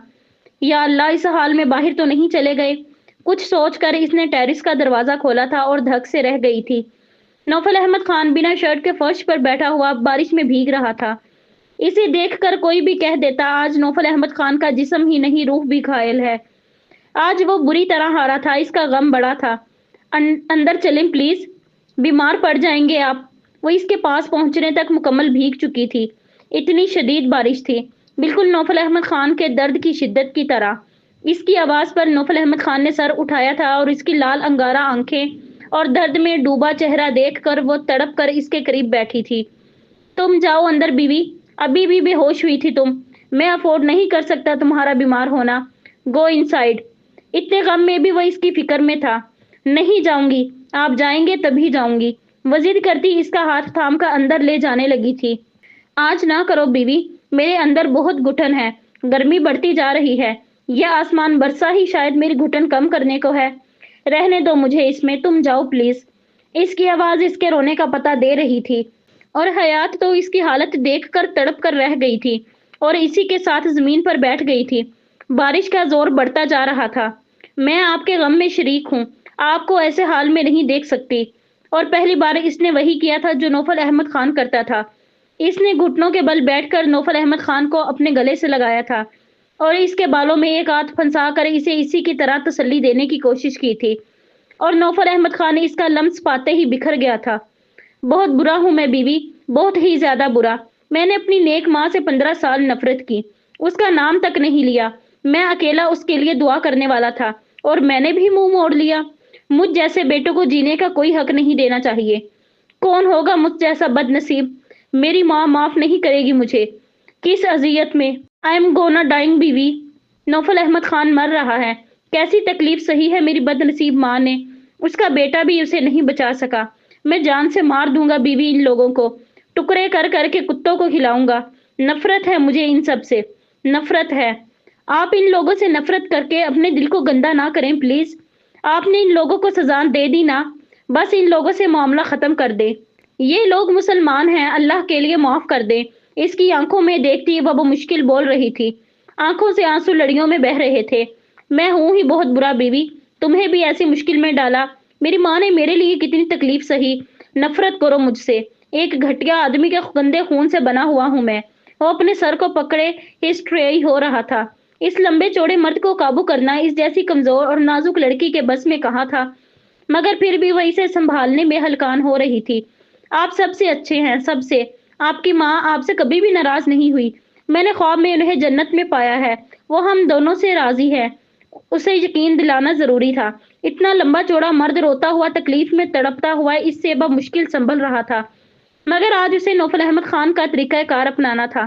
Speaker 1: یا اللہ، اس حال میں باہر تو نہیں چلے گئے؟ کچھ سوچ کر اس نے ٹیرس کا دروازہ کھولا تھا اور دھک سے رہ گئی تھی۔ نوفل احمد خان بنا شرٹ کے فرش پر بیٹھا ہوا بارش میں بھیگ رہا تھا۔ اسے دیکھ کر کوئی بھی کہہ دیتا آج نوفل احمد خان کا جسم ہی نہیں روح بھی گھائل ہے۔ آج وہ بری طرح ہارا تھا، اس کا غم بڑا تھا۔ اندر چلیں پلیز، بیمار پڑ جائیں گے آپ۔ وہ اس کے پاس پہنچنے تک مکمل بھیگ چکی تھی۔ اتنی شدید بارش تھی، بالکل نوفل احمد خان کے درد کی شدت کی طرح۔ اس کی آواز پر نوفل احمد خان نے سر اٹھایا تھا اور اس کی لال انگارہ آنکھیں اور درد میں ڈوبا چہرہ دیکھ کر وہ تڑپ کر اس کے قریب بیٹھی تھی۔ تم جاؤ اندر بیوی، ابھی بھی بے ہوش ہوئی تھی تم۔ میں افورڈ نہیں کر سکتا تمہارا بیمار ہونا۔ گو انسائیڈ۔ اتنے غم میں بھی وہ اس کی فکر میں تھا۔ نہیں جاؤں گی، آپ جائیں گے تبھی جاؤں گی، وہ ضد کرتی اس کا ہاتھ تھام کر اندر لے جانے لگی تھی۔ آج نہ کرو بیوی، میرے اندر بہت گھٹن ہے، گرمی بڑھتی جا رہی ہے، یہ آسمان برسا ہی شاید میری گھٹن کم کرنے کو ہے۔ رہنے دو مجھے اس میں، تم جاؤ پلیز۔ اس کی آواز اس کے رونے کا پتہ دے رہی تھی، اور حیات تو اس کی حالت دیکھ کر تڑپ کر رہ گئی تھی اور اسی کے ساتھ زمین پر بیٹھ گئی تھی۔ بارش کا زور بڑھتا جا رہا تھا۔ میں آپ کے غم میں شریک ہوں، آپ کو ایسے حال میں نہیں دیکھ سکتی۔ اور پہلی بار اس نے وہی کیا تھا جو نوفل احمد خان کرتا تھا۔ اس نے گھٹنوں کے بل بیٹھ کر نوفل احمد خان کو اپنے گلے سے لگایا تھا اور اس کے بالوں میں ایک ہاتھ پھنسا کر اسے اسی کی طرح تسلی دینے کی کوشش کی تھی، اور نوفل احمد خان اس کا لمس پاتے ہی بکھر گیا تھا۔ بہت برا ہوں میں بیوی، بہت ہی زیادہ برا۔ میں نے اپنی نیک ماں سے 15 سال نفرت کی، اس کا نام تک نہیں لیا۔ میں اکیلا اس کے لیے دعا کرنے والا تھا، اور میں نے بھی منہ موڑ لیا۔ مجھ جیسے بیٹوں کو جینے کا کوئی حق نہیں دینا چاہیے۔ کون ہوگا مجھ جیسا بد نصیب؟ میری ماں معاف نہیں کرے گی مجھے، کس اذیت میں۔ آئی ایم گونا ڈائنگ بیوی، نوفل احمد خان مر رہا ہے۔ کیسی تکلیف سہی ہے میری بد نصیب ماں نے، اس کا بیٹا بھی اسے نہیں بچا سکا۔ میں جان سے مار دوں گا بیوی ان لوگوں کو، ٹکڑے کر کر کے کتوں کو کھلاؤں گا۔ نفرت ہے مجھے ان سب سے، نفرت ہے۔ آپ ان لوگوں سے نفرت کر کے اپنے دل کو گندا نہ کریں پلیز۔ آپ نے ان لوگوں کو سزا دے دی نا، بس ان لوگوں سے معاملہ ختم کر دیں۔ یہ لوگ مسلمان ہیں، اللہ کے لیے معاف کر دیں۔ اس کی آنکھوں میں دیکھتی وہ مشکل بول رہی تھی، آنکھوں سے آنسو لڑیوں میں بہہ رہے تھے۔ میں ہوں ہی بہت برا بیوی، تمہیں بھی ایسی مشکل میں ڈالا۔ میری ماں نے میرے لیے کتنی تکلیف سہی۔ نفرت کرو مجھ سے، ایک گھٹیا آدمی کے گندے خون سے بنا ہوا ہوں میں۔ وہ اپنے سر کو پکڑے ہسٹریائی ہو رہا تھا۔ اس لمبے چوڑے مرد کو قابو کرنا اس جیسی کمزور اور نازک لڑکی کے بس میں کہاں تھا، مگر پھر بھی وہ اسے سنبھالنے میں ہلکان ہو رہی تھی۔ آپ سب سے اچھے ہیں، سب سے۔ آپ کی ماں آپ سے کبھی بھی ناراض نہیں ہوئی۔ میں نے خواب میں انہیں جنت میں پایا ہے، وہ ہم دونوں سے راضی ہے۔ اسے یقین دلانا ضروری تھا۔ اتنا لمبا چوڑا مرد روتا ہوا، تکلیف میں تڑپتا ہوا اس سے بمشکل سنبھل رہا تھا، مگر آج اسے نوفل احمد خان کا طریقہ کار اپنانا تھا،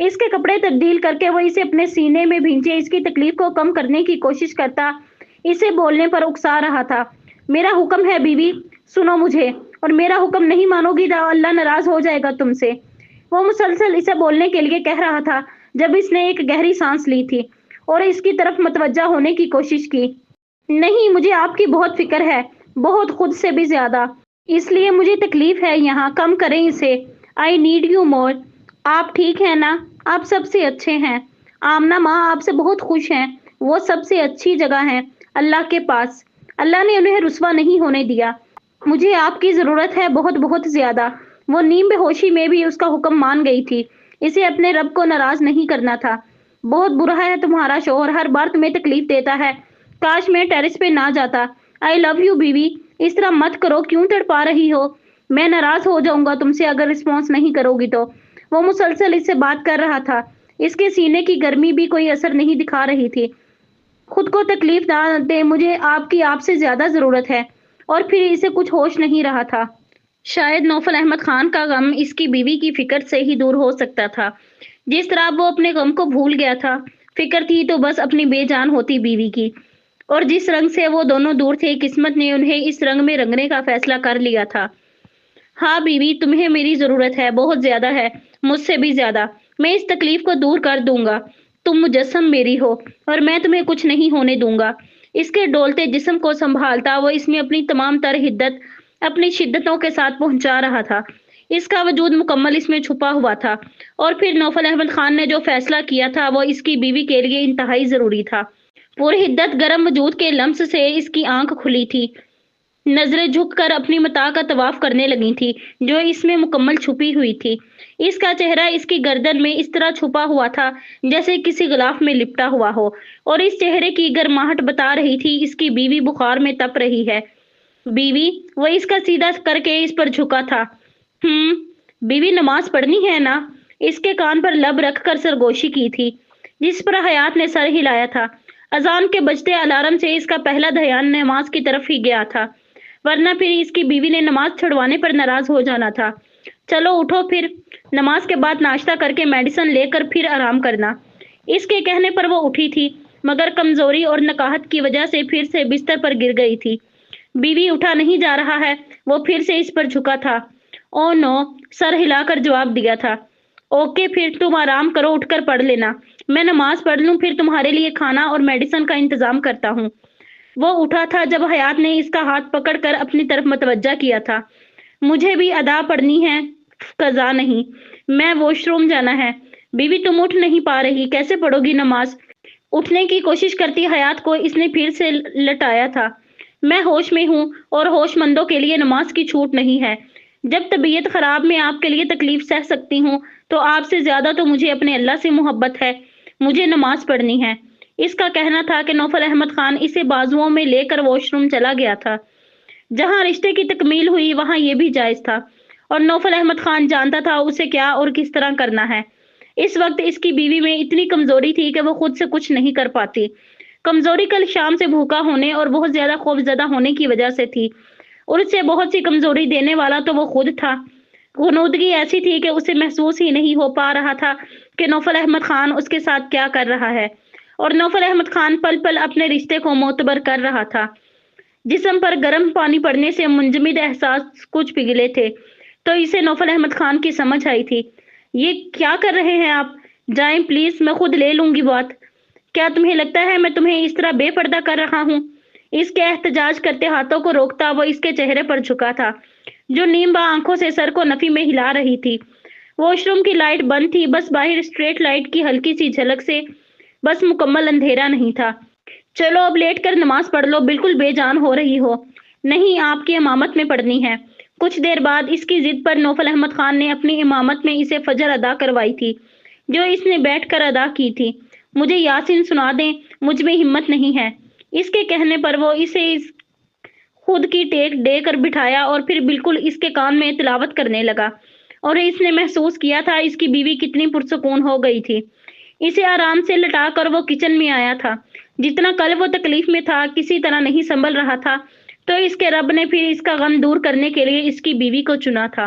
Speaker 1: اس کے کپڑے تبدیل کر کے وہ اسے اپنے سینے میں بھینچے اس کی تکلیف کو کم کرنے کی کوشش کرتا، اسے بولنے پر اکسا رہا تھا۔ میرا حکم ہے بیوی، سنو مجھے، اور میرا حکم نہیں مانو گی تو اللہ ناراض ہو جائے گا تم سے۔ وہ مسلسل اسے بولنے کے لیے کہہ رہا تھا جب اس نے ایک گہری سانس لی تھی اور اس کی طرف متوجہ ہونے کی کوشش کی۔ نہیں، مجھے آپ کی بہت فکر ہے، بہت، خود سے بھی زیادہ، اس لیے مجھے تکلیف ہے یہاں، کم کریں اسے۔ I need you more. آپ ٹھیک ہیں نا؟ آپ سب سے اچھے ہیں۔ آمنہ ماں آپ سے بہت خوش ہیں، وہ سب سے اچھی جگہ ہیں اللہ کے پاس، اللہ نے انہیں رسوا نہیں ہونے دیا۔ مجھے آپ کی ضرورت ہے، بہت بہت زیادہ۔ وہ نیم بے ہوشی میں بھی اس کا حکم مان گئی تھی، اسے اپنے رب کو ناراض نہیں کرنا تھا۔ بہت برا ہے تمہارا شوہر، ہر بار تمہیں تکلیف دیتا ہے، کاش میں ٹیرس پہ نہ جاتا۔ آئی لو یو بیوی، اس طرح مت کرو، کیوں تڑپا رہی ہو؟ میں ناراض ہو جاؤں گا تم سے اگر رسپانس نہیں کرو گی تو۔ وہ مسلسل اس سے بات کر رہا تھا، اس کے سینے کی گرمی بھی کوئی اثر نہیں دکھا رہی تھی۔ خود کو تکلیف نہ دے، مجھے آپ سے زیادہ ضرورت ہے، اور پھر اسے کچھ ہوش نہیں رہا تھا۔ شاید نوفل احمد خان کا غم اس کی بیوی کی فکر سے ہی دور ہو سکتا تھا، جس طرح وہ اپنے غم کو بھول گیا تھا۔ فکر تھی تو بس اپنی بے جان ہوتی بیوی کی، اور جس رنگ سے وہ دونوں دور تھے، قسمت نے انہیں اس رنگ میں رنگنے کا فیصلہ کر لیا تھا۔ ہاں بیوی، تمہیں میری ضرورت ہے، بہت زیادہ ہے، مجھ سے بھی زیادہ۔ میں اس تکلیف کو دور کر دوں گا، تم مجسم میری ہو، اور میں تمہیں کچھ نہیں ہونے دوں گا۔ اس کے ڈولتے جسم کو سنبھالتا وہ اس میں اپنی تمام تر حدت اپنی شدتوں کے ساتھ پہنچا رہا تھا۔ اس کا وجود مکمل اس میں چھپا ہوا تھا، اور پھر نوفل احمد خان نے جو فیصلہ کیا تھا وہ اس کی بیوی کے لیے انتہائی ضروری تھا۔ پر حدت گرم وجود کے لمس سے اس کی آنکھ کھلی تھی، نظریں جھک کر اپنی متاع کا طواف کرنے لگی تھی جو اس میں مکمل چھپی ہوئی تھی۔ اس کا چہرہ اس کی گردن میں اس طرح چھپا ہوا تھا جیسے کسی غلاف میں لپٹا ہوا ہو، اور اس چہرے کی گرماہٹ بتا رہی تھی اس کی بیوی بخار میں تپ رہی ہے۔ بیوی، وہ اس کا سیدھا کر کے اس پر جھکا تھا۔ بیوی، نماز پڑھنی ہے نا؟ اس کے کان پر لب رکھ کر سرگوشی کی تھی، جس پر حیات نے سر ہلایا تھا۔ اذان کے بجتے الارم سے اس کا پہلا دھیان نماز کی طرف ہی گیا تھا، ورنہ پھر اس کی بیوی نے نماز چھڑوانے پر ناراض ہو جانا تھا۔ چلو اٹھو پھر، نماز کے بعد ناشتہ کر کے میڈیسن لے کر پھر آرام کرنا۔ اس کے کہنے پر وہ اٹھی تھی، مگر کمزوری اور نقاہت کی وجہ سے پھر سے بستر پر گر گئی تھی۔ بیوی، اٹھا نہیں جا رہا ہے؟ وہ پھر سے اس پر جھکا تھا۔ او نو، سر ہلا کر جواب دیا تھا۔ اوکے پھر تم آرام کرو، اٹھ کر پڑھ لینا، میں نماز پڑھ لوں پھر تمہارے لیے کھانا اور میڈیسن کا انتظام کرتا ہوں۔ وہ اٹھا تھا جب حیات نے اس کا ہاتھ پکڑ کر اپنی طرف متوجہ کیا تھا۔ مجھے بھی ادا پڑھنی ہے، قضا نہیں، میں واش روم جانا ہے۔ بیوی، تم اٹھ نہیں پا رہی، کیسے پڑھو گی نماز؟ اٹھنے کی کوشش کرتی حیات کو اس نے پھر سے لٹایا تھا۔ میں ہوش میں ہوں، اور ہوش مندوں کے لیے نماز کی چھوٹ نہیں ہے۔ جب طبیعت خراب میں آپ کے لیے تکلیف سہ سکتی ہوں تو آپ سے زیادہ تو مجھے اپنے اللہ سے محبت ہے، مجھے نماز پڑھنی ہے۔ اس کا کہنا تھا کہ نوفل احمد خان اسے بازوؤں میں لے کر واش روم چلا گیا تھا۔ جہاں رشتے کی تکمیل ہوئی وہاں یہ بھی جائز تھا، اور نوفل احمد خان جانتا تھا اسے کیا اور کس طرح کرنا ہے۔ اس وقت اس کی بیوی میں اتنی کمزوری تھی کہ وہ خود سے کچھ نہیں کر پاتی۔ کمزوری کل شام سے بھوکا ہونے اور بہت زیادہ خوف زدہ ہونے کی وجہ سے تھی، اور اس سے بہت سی کمزوری دینے والا تو وہ خود تھا۔ غنودگی ایسی تھی کہ اسے محسوس ہی نہیں ہو پا رہا تھا کہ نوفل احمد خان اس کے ساتھ کیا کر رہا ہے، اور نوفل احمد خان پل پل اپنے رشتے کو معتبر کر رہا تھا۔ جسم پر گرم پانی پڑنے سے منجمد احساس کچھ پگھلے تھے تو اسے نوفل احمد خان کی سمجھ آئی تھی۔ یہ کیا کر رہے ہیں آپ؟ جائیں پلیز، میں خود لے لوں گی بات۔ کیا تمہیں لگتا ہے میں تمہیں اس طرح بے پردہ کر رہا ہوں؟ اس کے احتجاج کرتے ہاتھوں کو روکتا وہ اس کے چہرے پر جھکا تھا، جو نیم با آنکھوں سے سر کو نفی میں ہلا رہی تھی۔ واش روم کی لائٹ بند تھی، بس باہر اسٹریٹ لائٹ کی ہلکی سی جھلک سے، بس مکمل اندھیرا نہیں تھا۔ چلو اب لیٹ کر نماز پڑھ لو، بالکل بے جان ہو رہی ہو۔ نہیں، آپ کی امامت میں پڑھنی ہے۔ کچھ دیر بعد اس کی ضد پر نوفل احمد خان نے اپنی امامت میں اسے فجر ادا کروائی تھی، جو اس نے بیٹھ کر ادا کی تھی۔ مجھے یاسین سنا دیں، مجھ میں ہمت نہیں ہے۔ اس کے کہنے پر وہ اسے خود کی ٹیک دے کر بٹھایا اور پھر بالکل اس کے کان میں تلاوت کرنے لگا، اور اس نے محسوس کیا تھا اس کی بیوی کتنی پرسکون ہو گئی تھی۔ اسے آرام سے لٹا کر وہ کچن میں آیا تھا۔ جتنا کل وہ تکلیف میں تھا، کسی طرح نہیں سنبھل رہا تھا، تو اس کے رب نے پھر اس کا غم دور کرنے کے لیے اس کی بیوی کو چنا تھا۔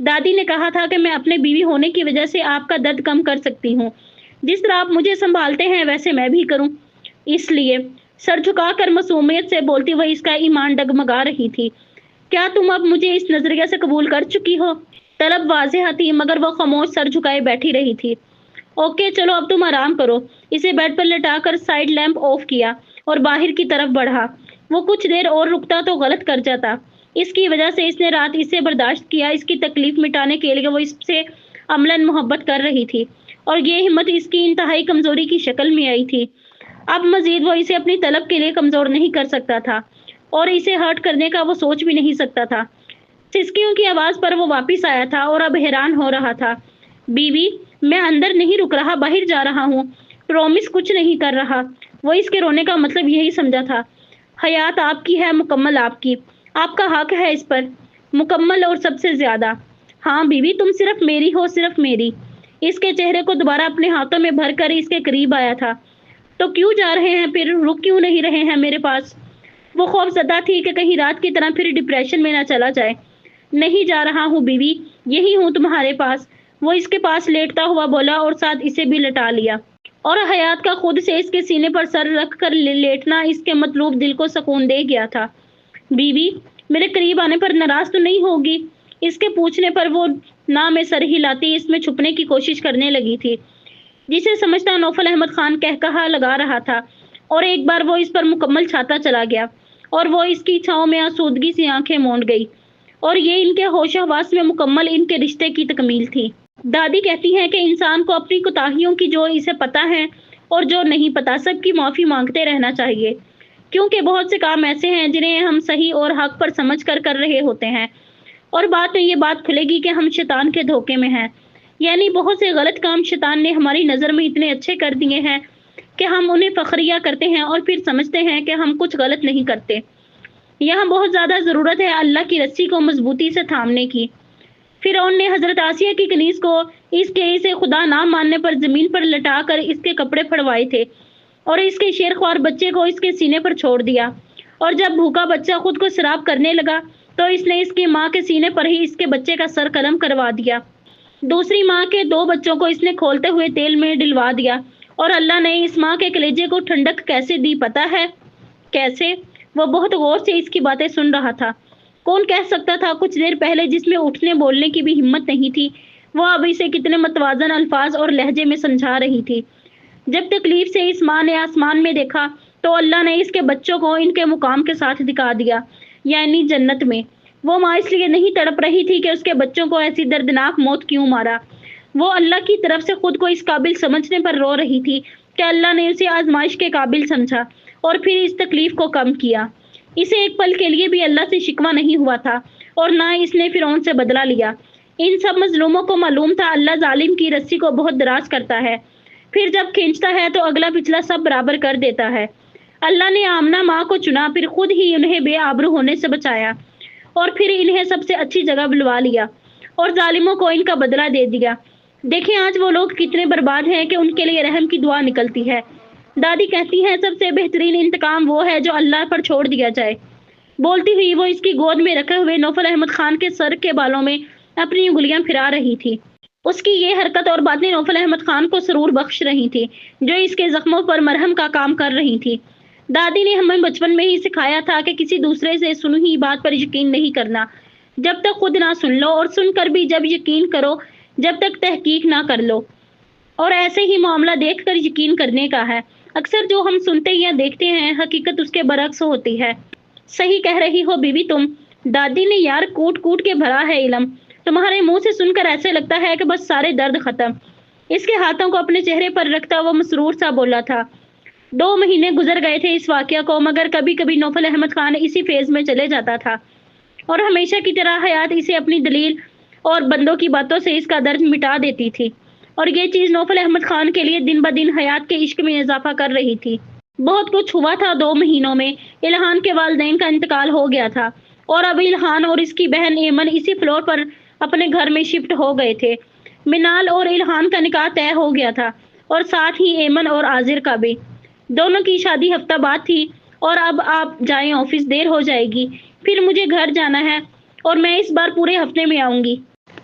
Speaker 2: دادی نے کہا تھا کہ میں اپنے بیوی ہونے کی وجہ سے آپ کا درد کم کر سکتی ہوں، جس طرح آپ مجھے سنبھالتے ہیں ویسے میں بھی کروں۔ اس لیے سر جھکا کر معصومیت سے بولتی ہوئی اس کا ایمان ڈگمگا رہی تھی۔ کیا تم اب مجھے اس نظریہ سے قبول کر چکی ہو؟ طلب واضح تھی مگر وہ خاموش سر جھکائے بیٹھی رہی تھی۔ اوکے چلو اب تم آرام کرو۔ اسے بیڈ پر لٹا کر سائیڈ لیمپ آف کیا اور باہر کی طرف بڑھا۔ وہ کچھ دیر اور رکتا تو غلط کر جاتا۔ اس کی وجہ سے اس نے رات اسے برداشت کیا، اس کی تکلیف مٹانے کے لیے وہ اس سے عملاً محبت کر رہی تھی اور یہ ہمت اس کی انتہائی کمزوری کی شکل میں آئی تھی۔ اب مزید وہ اسے اپنی طلب کے لیے کمزور نہیں کر سکتا تھا اور اسے ہرٹ کرنے کا وہ سوچ بھی نہیں سکتا تھا۔ سسکیوں کی آواز پر وہ واپس آیا تھا اور اب حیران ہو رہا تھا۔ بیوی، میں اندر نہیں رک رہا، باہر جا رہا ہوں، پرومس کچھ نہیں کر رہا۔ وہ اس کے رونے کا مطلب یہی سمجھا تھا۔ حیات آپ کی ہے، مکمل آپ کی، آپ کا حق ہے اس پر، مکمل اور سب سے زیادہ۔ ہاں بیوی، تم صرف میری ہو، صرف میری۔ اس کے چہرے کو دوبارہ اپنے ہاتھوں میں بھر کر اس کے قریب آیا تھا۔ تو کیوں جا رہے ہیں پھر، رک کیوں نہیں رہے ہیں میرے پاس؟ وہ خوف زدہ تھی کہ کہیں رات کی طرح پھر ڈپریشن میں نہ چلا جائے۔ نہیں جا رہا ہوں بیوی، یہی ہوں تمہارے پاس، وہ اس کے پاس لیٹتا ہوا بولا اور ساتھ اسے بھی لٹا لیا۔ اور حیات کا خود سے اس کے سینے پر سر رکھ کر لیٹنا اس کے مطلوب دل کو سکون دے گیا تھا۔ بیوی، میرے قریب آنے پر ناراض تو نہیں ہوگی؟ اس کے پوچھنے پر وہ نہ میں سر ہلاتی اس میں چھپنے کی کوشش کرنے لگی تھی، جسے سمجھتا نوفل احمد خان کہا لگا رہا تھا، اور ایک بار وہ اس پر مکمل چھاتا چلا گیا اور وہ اس کی چھاؤں میں آسودگی سی آنکھیں مونڈ گئی، اور یہ ان کے ہوش و حواس میں مکمل ان کے رشتے کی تکمیل تھی۔ دادی کہتی ہیں کہ انسان کو اپنی کوتاہیوں کی جو اسے پتہ ہے اور جو نہیں پتہ سب کی معافی مانگتے رہنا چاہیے، کیونکہ بہت سے کام ایسے ہیں جنہیں ہم صحیح اور حق پر سمجھ کر رہے ہوتے ہیں، اور بعد میں یہ بات کھلے گی کہ ہم شیطان کے دھوکے میں ہیں، یعنی بہت سے غلط کام شیطان نے ہماری نظر میں اتنے اچھے کر دیے ہیں کہ ہم انہیں فخریہ کرتے ہیں اور پھر سمجھتے ہیں کہ ہم کچھ غلط نہیں کرتے۔ یہاں بہت زیادہ ضرورت ہے اللہ کی رسی کو مضبوطی سے تھامنے کی۔ فرعون نے حضرت آسیہ کی کنیز کو اس کے اسے خدا نہ ماننے پر زمین پر لٹا کر اس کے کپڑے پھڑوائے تھے اور اس کے شیرخوار بچے کو اس کے سینے پر چھوڑ دیا، اور جب بھوکا بچہ خود کو سراب کرنے لگا تو اس نے اس کی ماں کے سینے پر ہی اس کے بچے کا سر قلم کروا دیا۔ دوسری ماں کے 2 بچوں کو اس نے کھولتے ہوئے تیل میں ڈلوا دیا، اور اللہ نے اس ماں کے کلیجے کو ٹھنڈک کیسے دی پتہ ہے؟ کیسے؟ وہ بہت غور سے اس کی باتیں سن رہا تھا۔ کون کہہ سکتا تھا کچھ دیر پہلے جس میں اٹھنے بولنے کی بھی ہمت نہیں تھی، وہ اب اسے کتنے متوازن الفاظ اور لہجے میں سمجھا رہی تھی۔ جب تکلیف سے اس ماں نے آسمان میں دیکھا تو اللہ نے اس کے بچوں کو ان کے مقام کے ساتھ دکھا دیا، یعنی جنت میں۔ وہ ماں اس لیے نہیں تڑپ رہی تھی کہ اس کے بچوں کو ایسی دردناک موت کیوں مارا، وہ اللہ کی طرف سے خود کو اس قابل سمجھنے پر رو رہی تھی کہ اللہ نے اسے آزمائش کے قابل سمجھا اور پھر اس تکلیف کو کم کیا۔ اسے ایک پل کے لیے بھی اللہ سے شکوہ نہیں ہوا تھا اور نہ اس نے فرعون سے بدلہ لیا۔ ان سب مظلوموں کو معلوم تھا اللہ ظالم کی رسی کو بہت دراز کرتا ہے، پھر جب کھینچتا ہے تو اگلا پچھلا سب برابر کر دیتا ہے۔ اللہ نے آمنہ ماں کو چنا، پھر خود ہی انہیں بے آبرو ہونے سے بچایا اور پھر انہیں سب سے اچھی جگہ بلوا لیا اور ظالموں کو ان کا بدلہ دے دیا۔ دیکھیں آج وہ لوگ کتنے برباد ہیں کہ ان کے لیے رحم کی دعا نکلتی ہے۔ دادی کہتی ہیں سب سے بہترین انتقام وہ ہے جو اللہ پر چھوڑ دیا جائے۔ بولتی ہوئی وہ اس کی گود میں رکھے ہوئے نوفل احمد خان کے سر کے بالوں میں اپنی انگلیاں پھرا رہی تھی۔ اس کی یہ حرکت اور باتیں نوفل احمد خان کو سرور بخش رہی تھی، جو اس کے زخموں پر مرہم کا کام کر رہی تھی۔ دادی نے ہمیں بچپن میں ہی سکھایا تھا کہ کسی دوسرے سے سنی ہوئی بات پر یقین نہیں کرنا جب تک خود نہ سن لو، اور سن کر بھی جب یقین کرو جب تک تحقیق نہ کر لو، اور ایسے ہی معاملہ دیکھ کر یقین کرنے کا ہے۔ اکثر جو ہم سنتے یا دیکھتے ہیں حقیقت اس کے برعکس ہوتی ہے۔ صحیح کہہ رہی ہو بیوی تم، دادی نے یار کوٹ کوٹ کے بھرا ہے علم، تمہارے منہ سے سن کر ایسے لگتا ہے کہ بس سارے درد ختم۔ اس کے ہاتھوں کو اپنے چہرے پر رکھتا وہ مسرور سا بولا تھا۔ 2 مہینے گزر گئے تھے اس واقعہ کو، مگر کبھی کبھی نوفل احمد خان اسی فیز میں چلے جاتا تھا اور ہمیشہ کی طرح حیات اسے اپنی دلیل اور بندوں کی باتوں سے اس کا درد مٹا دیتی تھی، اور یہ چیز نوفل احمد خان کے لیے دن بدن حیات کے عشق میں اضافہ کر رہی تھی۔ بہت کچھ ہوا تھا 2 مہینوں میں۔ الہان کے والدین کا انتقال ہو گیا تھا اور اب الہان اور اس کی بہن ایمن اسی فلور پر اپنے گھر میں شفٹ ہو گئے تھے۔ منال اور الہان کا نکاح طے ہو گیا تھا اور ساتھ ہی ایمن اور عازر کا بھی۔ دونوں کی شادی ہفتہ بعد تھی، اور اب آپ جائیں آفس، دیر ہو جائے گی، پھر مجھے گھر جانا ہے اور میں اس بار پورے ہفتے میں آؤں گی۔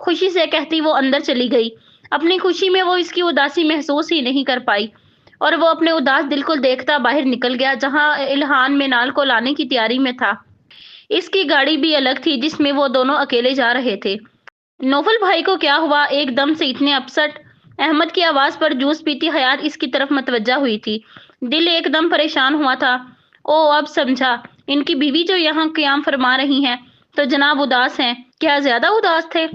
Speaker 1: خوشی سے کہتی وہ اندر چلی گئی۔ اپنی خوشی میں وہ اس کی اداسی محسوس ہی نہیں کر پائی اور وہ اپنے اداس دل کو دیکھتا باہر نکل گیا جہاں الہان مینال کو لانے کی تیاری میں تھا۔ اس کی گاڑی بھی الگ تھی جس میں وہ دونوں اکیلے جا رہے تھے۔ نوفل بھائی کو کیا ہوا؟ ایک دم سے اتنے اپسٹ؟ احمد کی آواز پر جوس پیتی حیات اس کی طرف متوجہ ہوئی تھی۔ دل ایک دم پریشان ہوا تھا۔ او اب سمجھا، ان کی بیوی جو یہاں قیام فرما رہی ہیں تو جناب اداس ہیں۔ کیا زیادہ اداس تھے؟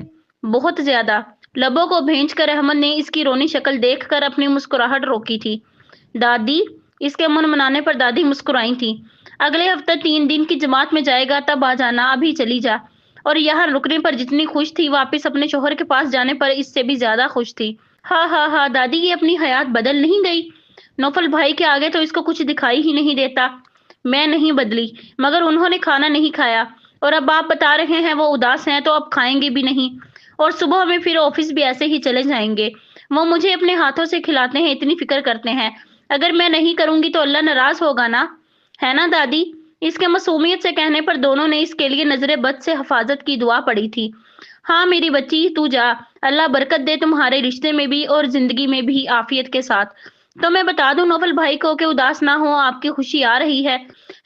Speaker 1: بہت زیادہ۔ لبوں کو بھینچ کر احمد نے اس کی رونی شکل دیکھ کر اپنی مسکراہٹ روکی تھی۔ دادی؟ اس کے منمنانے پر دادی مسکرائی تھی۔ اگلے ہفتے 3 دن کی جماعت میں جائے گا تب آ جانا، ابھی چلی جا۔ اور یہاں رکنے پر جتنی خوش تھی واپس اپنے شوہر کے پاس جانے پر اس سے بھی زیادہ خوش تھی۔ ہاں ہاں ہاں دادی، یہ اپنی حیات بدل نہیں گئی؟ نوفل بھائی کے آگے تو اس کو کچھ دکھائی ہی نہیں دیتا۔ میں نہیں بدلی، مگر انہوں نے کھانا نہیں کھایا اور اب آپ بتا رہے ہیں وہ اداس ہیں تو اب کھائیں گے بھی نہیں اور صبح میں پھر آفس بھی ایسے ہی چلے جائیں گے۔ وہ مجھے اپنے ہاتھوں سے کھلاتے ہیں، اتنی فکر کرتے ہیں۔ اگر میں نہیں کروں گی تو اللہ ناراض ہوگا نا، ہے نا دادی؟ اس کے معصومیت سے کہنے پر دونوں نے اس کے لیے نظر بد سے حفاظت کی دعا پڑی تھی۔ ہاں میری بچی، تو جا، اللہ برکت دے تمہارے رشتے میں بھی اور زندگی میں بھی عافیت کے ساتھ۔ تو میں بتا دوں نوفل بھائی کو کہ اداس نہ ہو، آپ کی خوشی آ رہی ہے۔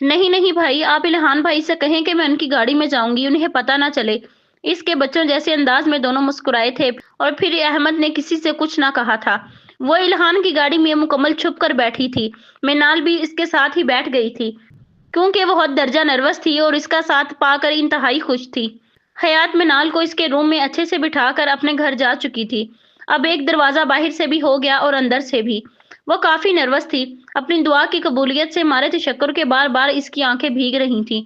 Speaker 1: نہیں نہیں بھائی، آپ الہان بھائی سے کہیں کہ میں ان کی گاڑی میں جاؤں گی، انہیں پتہ نہ چلے۔ اس کے بچوں جیسے انداز میں دونوں مسکرائے تھے اور پھر احمد نے کسی سے کچھ نہ کہا تھا۔ وہ الہان کی گاڑی میں مکمل چھپ کر بیٹھی تھی۔ مینال بھی اس کے ساتھ ہی بیٹھ گئی تھی کیونکہ وہ بہت درجہ نروس تھی اور اس کا ساتھ پا کر انتہائی خوش تھی۔ حیات مینال کو اس کے روم میں اچھے سے بٹھا کر اپنے گھر جا چکی تھی۔ اب ایک دروازہ باہر سے بھی ہو گیا اور اندر سے بھی۔ وہ کافی نروس تھی۔ اپنی دعا کی قبولیت سے مارے تشکر کے بار بار اس کی آنکھیں بھیگ رہی تھیں۔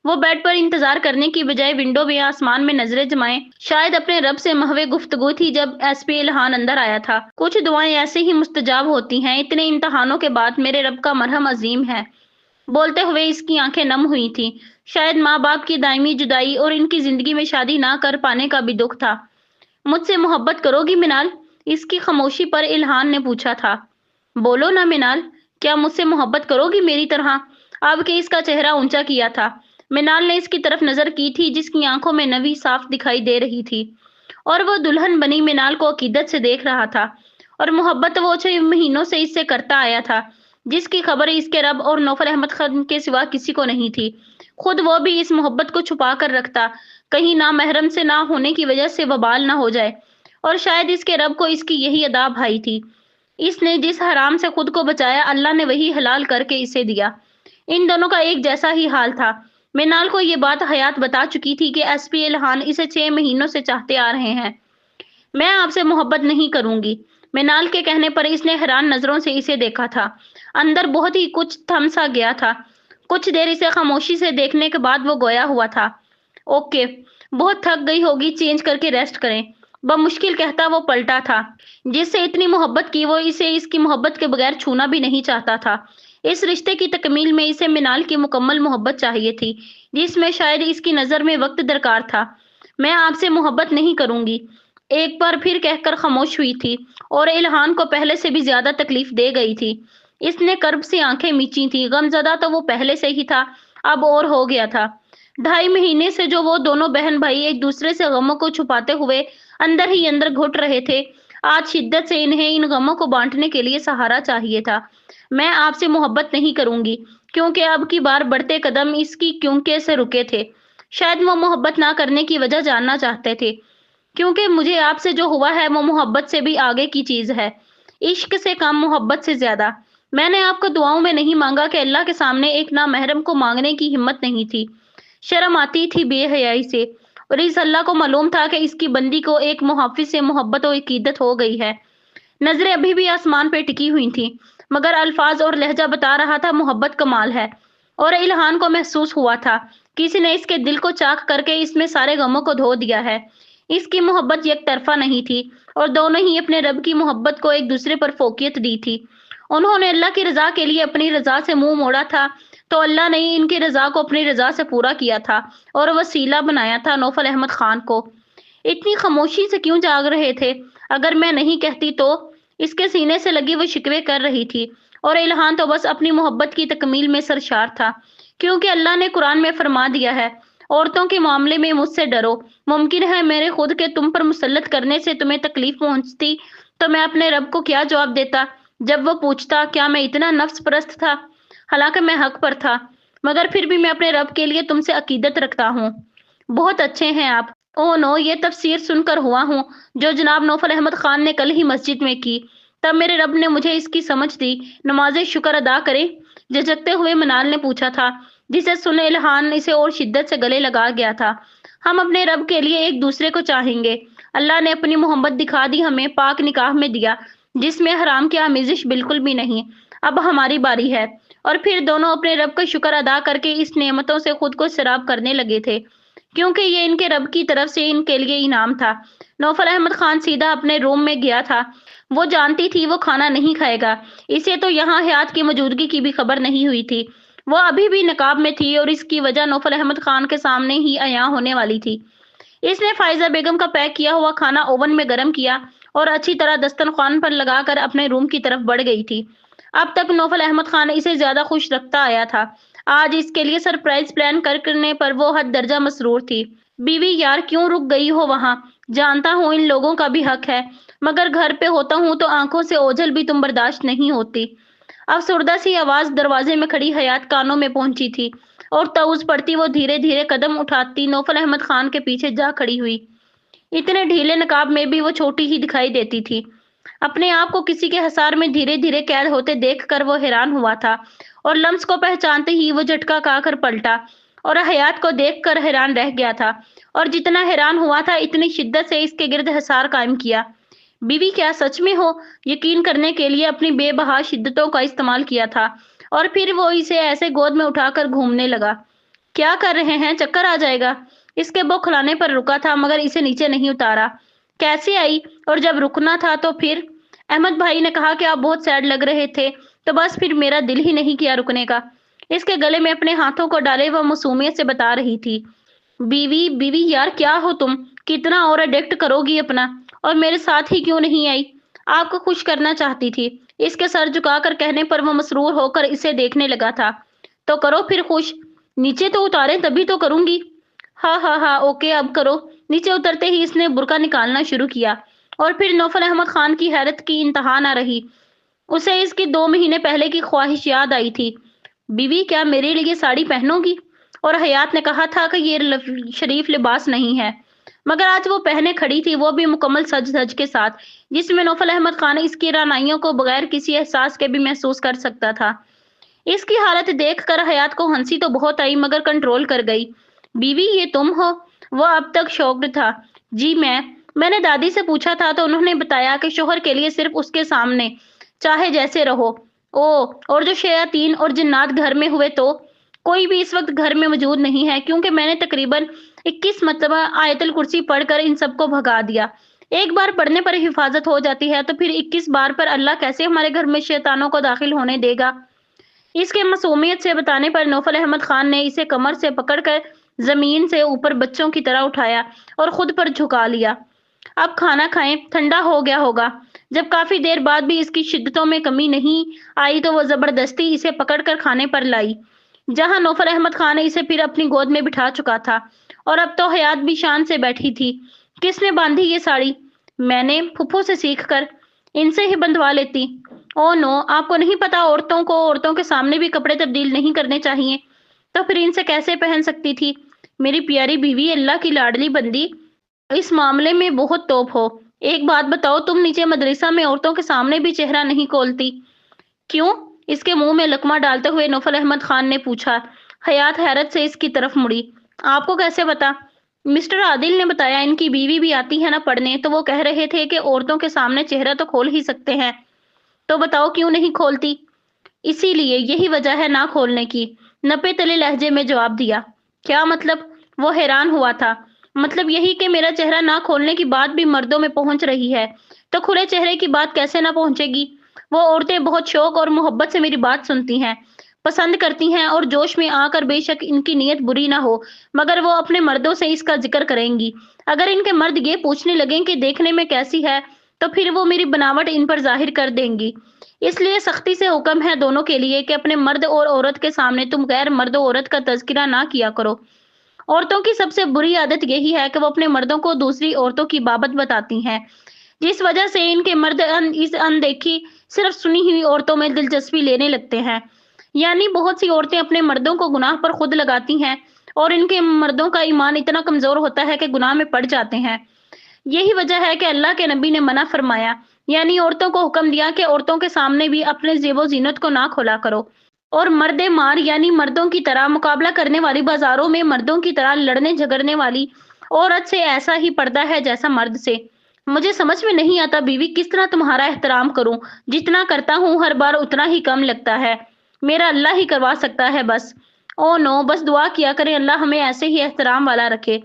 Speaker 1: وہ بیڈ پر انتظار کرنے کی بجائے ونڈو میں آسمان میں نظریں جمائے شاید اپنے رب سے محو گفتگو تھی جب ایس پی الہان اندر آیا تھا۔ کچھ دعائیں ایسے ہی مستجاب ہوتی ہیں، اتنے امتحانوں کے بعد میرے رب کا مرہم عظیم ہے۔ بولتے ہوئے اس کی آنکھیں نم ہوئی تھیں۔ شاید ماں باپ کی دائمی جدائی اور ان کی زندگی میں شادی نہ کر پانے کا بھی دکھ تھا۔ مجھ سے محبت کرو گی مینال؟ اس کی خاموشی پر الہان نے پوچھا تھا۔ بولو نا مینال، کیا مجھ سے محبت کرو گی میری طرح؟ اب کہ اس کا چہرہ اونچا کیا تھا، مینال نے اس کی طرف نظر کی تھی جس کی آنکھوں میں نوی صاف دکھائی دے رہی تھی اور وہ دلہن بنی مینال کو عقیدت سے دیکھ رہا تھا اور محبت وہ 6 مہینوں سے اس سے کرتا آیا تھا جس کی خبر اس کے رب اور نوفل احمد خان کے سوا کسی کو نہیں تھی۔ خود وہ بھی اس محبت کو چھپا کر رکھتا، کہیں نامحرم سے نہ ہونے کی وجہ سے وبال نہ ہو جائے، اور شاید اس کے رب کو اس کی یہی ادا بھائی تھی۔ اس نے جس حرام سے خود کو بچایا اللہ نے وہی حلال کر کے اسے دیا۔ ان دونوں کا ایک جیسا ہی حال تھا۔ مینال کو یہ بات حیات بتا چکی تھی کہ ایس پی الہان اسے 6 مہینوں سے چاہتے آ رہے ہیں۔ میں آپ سے محبت نہیں کروں گی۔ مینال کے کہنے پر اس نے حیران نظروں سے اسے دیکھا تھا۔ اندر بہت ہی کچھ تھم سا گیا تھا۔ کچھ دیر اسے خاموشی سے دیکھنے کے بعد وہ گویا ہوا تھا۔ اوکے، بہت تھک گئی ہوگی، چینج کر کے ریسٹ کریں۔ بمشکل کہتا وہ پلٹا تھا۔ جس سے اتنی محبت کی وہ اسے اس کی محبت کے بغیر چھونا بھی نہیں چاہتا تھا۔ اس رشتے کی تکمیل میں اسے مینال کی مکمل محبت چاہیے تھی جس میں شاید اس کی نظر میں وقت درکار تھا۔ میں آپ سے محبت نہیں کروں گی، ایک بار پھر کہہ کر خاموش ہوئی تھی اور الہان کو پہلے سے بھی زیادہ تکلیف دے گئی تھی۔ اس نے کرب سے آنکھیں میچی تھی۔ غم زدہ تو وہ پہلے سے ہی تھا، اب اور ہو گیا تھا۔ 2.5 مہینے سے جو وہ دونوں بہن بھائی ایک دوسرے سے غموں کو چھپاتے ہوئے اندر ہی اندر گھٹ رہے تھے، آج شدت سے انہیں ان غموں کو بانٹنے کے لیے سہارا چاہیے تھا۔ میں آپ سے محبت نہیں کروں گی، کیونکہ اب کی بار بڑھتے قدم اس کی کیونکہ سے رکے تھے۔ شاید وہ محبت نہ کرنے کی وجہ جاننا چاہتے تھے، کیونکہ مجھے آپ سے جو ہوا ہے وہ محبت سے بھی آگے کی چیز ہے، عشق سے کم، محبت سے زیادہ۔ میں نے آپ کو دعاؤں میں نہیں مانگا کہ اللہ کے سامنے ایک نامحرم کو مانگنے کی ہمت نہیں تھی، شرم آتی تھی بے حیائی سے، اور اس اللہ کو معلوم تھا کہ اس کی بندی کو ایک محافظ سے محبت و عقیدت ہو گئی ہے۔ نظریں ابھی بھی آسمان پہ ٹکی ہوئی تھیں، مگر الفاظ اور لہجہ بتا رہا تھا محبت کمال ہے، اور الہان کو محسوس ہوا تھا کسی نے اس کے دل کو چاک کر کے اس میں سارے غموں کو دھو دیا ہے۔ اس کی محبت یک طرفہ نہیں تھی اور دونوں ہی اپنے رب کی محبت کو ایک دوسرے پر فوقیت دی تھی۔ انہوں نے اللہ کی رضا کے لیے اپنی رضا سے منہ موڑا تھا تو اللہ نے ان کی رضا کو اپنی رضا سے پورا کیا تھا اور وسیلہ بنایا تھا نوفل احمد خان کو۔ اتنی خاموشی سے کیوں جاگ رہے تھے؟ اگر میں نہیں کہتی تو؟ اس کے سینے سے لگی وہ شکوے کر رہی تھی، اور الہان تو بس اپنی محبت کی تکمیل میں سرشار تھا، کیونکہ اللہ نے قرآن میں فرما دیا ہے، عورتوں کے معاملے میں مجھ سے ڈرو۔ ممکن ہے میرے خود کے تم پر مسلط کرنے سے تمہیں تکلیف پہنچتی تو میں اپنے رب کو کیا جواب دیتا جب وہ پوچھتا کیا میں اتنا نفس پرست تھا؟ حالانکہ میں حق پر تھا، مگر پھر بھی میں اپنے رب کے لیے تم سے عقیدت رکھتا ہوں۔ بہت اچھے ہیں آپ۔ او نو، یہ تفسیر سن کر ہوا ہوں جو جناب نوفل احمد خان نے کل ہی مسجد میں کی۔ تب میرے رب نے مجھے اس کی سمجھ دی۔ نماز شکر ادا کریں؟ جھجکتے ہوئے منال نے پوچھا تھا، جسے سن الہان اسے اور شدت سے گلے لگا گیا تھا۔ ہم اپنے رب کے لیے ایک دوسرے کو چاہیں گے۔ اللہ نے اپنی محبت دکھا دی، ہمیں پاک نکاح میں دیا جس میں حرام کی آمیزش بالکل بھی نہیں۔ اب ہماری باری ہے۔ اور پھر دونوں اپنے رب کا شکر ادا کر کے اس نعمتوں سے خود کو سیراب کرنے لگے تھے، کیونکہ یہ ان کے رب کی طرف سے ان کے لیے انعام تھا۔ نوفل احمد خان سیدھا اپنے روم میں گیا تھا۔ وہ جانتی تھی وہ کھانا نہیں کھائے گا۔ اسے تو یہاں حیات کی موجودگی کی بھی خبر نہیں ہوئی تھی۔ وہ ابھی بھی نقاب میں تھی اور اس کی وجہ نوفل احمد خان کے سامنے ہی عیاں ہونے والی تھی۔ اس نے فائزہ بیگم کا پیک کیا ہوا کھانا اوون میں گرم کیا اور اچھی طرح دسترخوان پر لگا کر اپنے روم کی طرف بڑھ گئی تھی۔ اب تک نوفل احمد خان اسے زیادہ خوش رکھتا آیا تھا۔ آج اس کے لیے سرپرائز پلان کرنے پر وہ حد درجہ مسرور تھی۔ بیوی یار کیوں رک گئی ہو وہاں؟ جانتا ہوں ان لوگوں کا بھی حق ہے، مگر گھر پہ ہوتا ہوں تو آنکھوں سے اوجھل بھی تم برداشت نہیں ہوتی۔ افسردہ سی آواز دروازے میں کھڑی حیات کانوں میں پہنچی تھی اور تعوذ پڑھتی وہ دھیرے دھیرے قدم اٹھاتی نوفل احمد خان کے پیچھے جا کھڑی ہوئی۔ اتنے ڈھیلے نقاب میں بھی وہ چھوٹی ہی دکھائی دیتی تھی۔ اپنے آپ کو کسی کے حصار میں دھیرے دھیرے قید ہوتے دیکھ کر وہ حیران ہوا تھا اور لمس کو پہچانتے ہی وہ جھٹکا کھا کر پلٹا اور حیات کو دیکھ کر حیران رہ گیا تھا، اور جتنا حیران ہوا تھا اتنی شدت سے اس کے گرد حصار قائم کیا۔ بیوی کیا سچ میں ہو؟ یقین کرنے کے لیے اپنی بے بہا شدتوں کا استعمال کیا تھا اور پھر وہ اسے ایسے گود میں اٹھا کر گھومنے لگا۔ کیا کر رہے ہیں؟ چکر آ جائے گا۔ اس کے بوکھلانے پر رکا تھا مگر اسے نیچے نہیں اتارا۔ کیسے آئی؟ اور جب رکنا تھا تو پھر؟ احمد بھائی نے کہا کہ آپ بہت سیڈ لگ رہے تھے تو بس پھر میرا دل ہی نہیں کیا رکنے کا۔ اس کے گلے میں اپنے ہاتھوں کو ڈالے وہ معصومیت سے بتا رہی تھی، بیوی یار کیا ہو تم؟ کتنا اور اڈیکٹ کرو گی اپنا؟ اور میرے ساتھ ہی کیوں نہیں آئی؟ آپ کو خوش کرنا چاہتی تھی۔ اس کے سر جھکا کر کہنے پر وہ مسرور ہو کر اسے دیکھنے لگا تھا۔ تو کرو پھر خوش، نیچے تو اتارے تبھی تو کروں گی۔ ہاں اوکے اب کرو۔ نیچے اترتے ہی اس نے برقع نکالنا شروع کیا اور پھر نوفل احمد خان کی حیرت کی انتہا نہ رہی۔ اسے اس کی 2 مہینے پہلے کی خواہش یاد آئی تھی۔ بیوی کیا میرے لیے ساڑی پہنو گی؟ اور حیات نے کہا تھا کہ یہ شریف لباس نہیں ہے، مگر آج وہ پہنے کھڑی تھی، وہ بھی مکمل سج دھج کے ساتھ، جس میں نوفل احمد خان اس کی رعنائیوں کو بغیر کسی احساس کے بھی محسوس کر سکتا تھا۔ اس کی حالت دیکھ کر حیات کو ہنسی تو بہت آئی مگر کنٹرول کر گئی۔ بیوی یہ تم ہو؟ وہ اب تک شوکڈ تھا۔ جی میں نے دادی سے پوچھا تھا تو انہوں نے بتایا کہ شوہر کے لیے صرف اس کے سامنے چاہے جیسے رہو۔ اور جو شیاطین اور جنات گھر میں ہوئے تو؟ کوئی بھی اس وقت گھر میں موجود نہیں ہے کیونکہ میں نے تقریباً 21 مرتبہ آیت الکرسی پڑھ کر ان سب کو بھگا دیا۔ ایک بار پڑھنے پر حفاظت ہو جاتی ہے تو پھر 21 بار پر اللہ کیسے ہمارے گھر میں شیطانوں کو داخل ہونے دے گا؟ اس کے معصومیت سے بتانے پر نوفل احمد خان نے اسے کمر سے پکڑ کر زمین سے اوپر بچوں کی طرح اٹھایا اور خود پر جھکا لیا۔ اب کھانا کھائیں، ٹھنڈا ہو گیا ہوگا۔ جب کافی دیر بعد بھی اس کی شدتوں میں کمی نہیں آئی تو وہ زبردستی اسے پکڑ کر کھانے پر لائی، جہاں نوفل احمد خان اسے پھر اپنی گود میں بٹھا چکا تھا اور اب تو حیات بھی شان سے بیٹھی تھی۔ کس نے باندھی یہ ساڑی؟ میں نے، پھپھو سے سیکھ کر۔ ان سے ہی بندھوا لیتی۔ او نو، آپ کو نہیں پتا عورتوں کو عورتوں کے سامنے بھی کپڑے تبدیل نہیں کرنے چاہیے؟ تو پھر ان سے کیسے پہن سکتی تھی؟ میری پیاری بیوی، اللہ کی لاڈلی بندی، اس معاملے میں بہت توپ ہو۔ ایک بات بتاؤ، تم نیچے مدرسہ میں عورتوں کے سامنے بھی چہرہ نہیں کھولتی؟ کیوں؟ اس کے منہ میں لقمہ ڈالتے ہوئے نوفل احمد خان نے پوچھا۔ حیات حیرت سے اس کی طرف مڑی۔ آپ کو کیسے پتا؟ مسٹر عادل نے بتایا، ان کی بیوی بھی آتی ہے نا پڑھنے، تو وہ کہہ رہے تھے کہ عورتوں کے سامنے چہرہ تو کھول ہی سکتے ہیں۔ تو بتاؤ کیوں نہیں کھولتی؟ اسی لیے، یہی وجہ ہے نہ کھولنے کی، نپے تلے لہجے میں جواب دیا۔ کیا مطلب؟ وہ حیران ہوا تھا۔ مطلب یہی کہ میرا چہرہ نہ کھولنے کی بات بھی مردوں میں پہنچ رہی ہے تو کھلے چہرے کی بات کیسے نہ پہنچے گی؟ وہ عورتیں بہت شوق اور محبت سے میری بات سنتی ہیں، پسند کرتی ہیں اور جوش میں آ کر بے شک ان کی نیت بری نہ ہو مگر وہ اپنے مردوں سے اس کا ذکر کریں گی۔ اگر ان کے مرد یہ پوچھنے لگیں کہ دیکھنے میں کیسی ہے تو پھر وہ میری بناوٹ ان پر ظاہر کر دیں گی۔ اس لیے سختی سے حکم ہے دونوں کے لیے کہ اپنے مرد اور عورت کے سامنے تم غیر مرد و عورت کا تذکرہ نہ کیا کرو۔ عورتوں کی سب سے بری عادت یہی ہے کہ وہ اپنے مردوں کو دوسری عورتوں کی بابت بتاتی ہیں، جس وجہ سے ان کے مرد اس اندیکھی صرف سنی ہوئی عورتوں میں دلچسپی لینے لگتے ہیں۔ یعنی بہت سی عورتیں اپنے مردوں کو گناہ پر خود لگاتی ہیں اور ان کے مردوں کا ایمان اتنا کمزور ہوتا ہے کہ گناہ میں پڑ جاتے ہیں۔ یہی وجہ ہے کہ اللہ کے نبی نے منع فرمایا، یعنی عورتوں کو حکم دیا کہ عورتوں کے سامنے بھی اپنے زیب و زینت کو نہ کھولا کرو، اور مرد مار یعنی مردوں کی طرح مقابلہ کرنے والی بازاروں میں مردوں کی طرح لڑنے جھگڑنے والی عورت سے ایسا ہی پردہ ہے جیسا مرد سے۔ مجھے سمجھ میں نہیں آتا بیوی کس طرح تمہارا احترام کروں، جتنا کرتا ہوں ہر بار اتنا ہی کم لگتا ہے، میرا اللہ ہی کروا سکتا ہے بس۔ او نو، بس دعا کیا کریں اللہ ہمیں ایسے ہی احترام والا رکھے،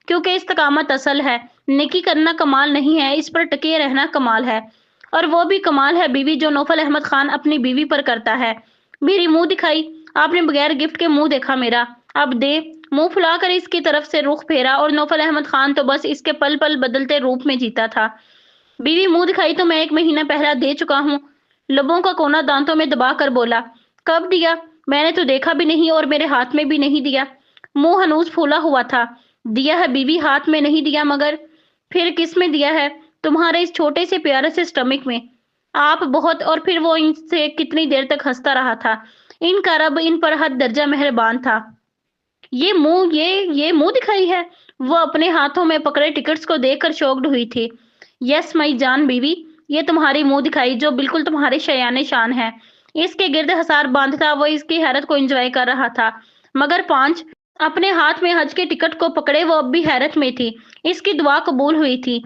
Speaker 1: کیونکہ استقامت اصل ہے، نیکی کرنا کمال نہیں ہے، اس پر ٹکے رہنا کمال ہے، اور وہ بھی کمال ہے بیوی جو نوفل احمد خان اپنی بیوی پر کرتا ہے۔ میری منہ دکھائی، آپ نے بغیر گفٹ کے منہ دیکھا میرا، اب دے۔ منہ پھلا کر اس کی طرف سے رخ پھیرا اور نوفل احمد خان تو بس اس کے پل پل بدلتے روپ میں جیتا تھا۔ بیوی منہ دکھائی تو میں 1 مہینہ پہلا دے چکا ہوں، لبوں کا کونا دانتوں میں دبا کر بولا۔ کب دیا؟ میں نے تو دیکھا بھی نہیں اور میرے ہاتھ میں بھی نہیں دیا۔ منہ ہنوز پھولا ہوا تھا۔ دیا ہے بیوی، ہاتھ میں نہیں دیا مگر؟ پھر کس میں دیا ہے؟ تمہارے اس چھوٹے سے پیارے سے سٹمک میں۔ آپ بہت، اور پھر وہ ان سے کتنی دیر تک ہنستا رہا تھا۔ ان کا رب ان پر حد درجہ مہربان تھا۔ یہ منہ دکھائی ہے؟ وہ اپنے ہاتھوں میں پکڑے ٹکٹس کو دیکھ کر شوکڈ ہوئی تھی۔ یس مئی جان بیوی، یہ تمہاری منہ دکھائی جو بالکل تمہارے شایان شان ہے۔ اس کے گرد حصار باندھتا وہ اس کی حیرت کو انجوائے کر رہا تھا، مگر 5 اپنے ہاتھ میں حج کے ٹکٹ کو پکڑے وہ اب بھی حیرت میں تھی۔ اس کی دعا قبول ہوئی تھی۔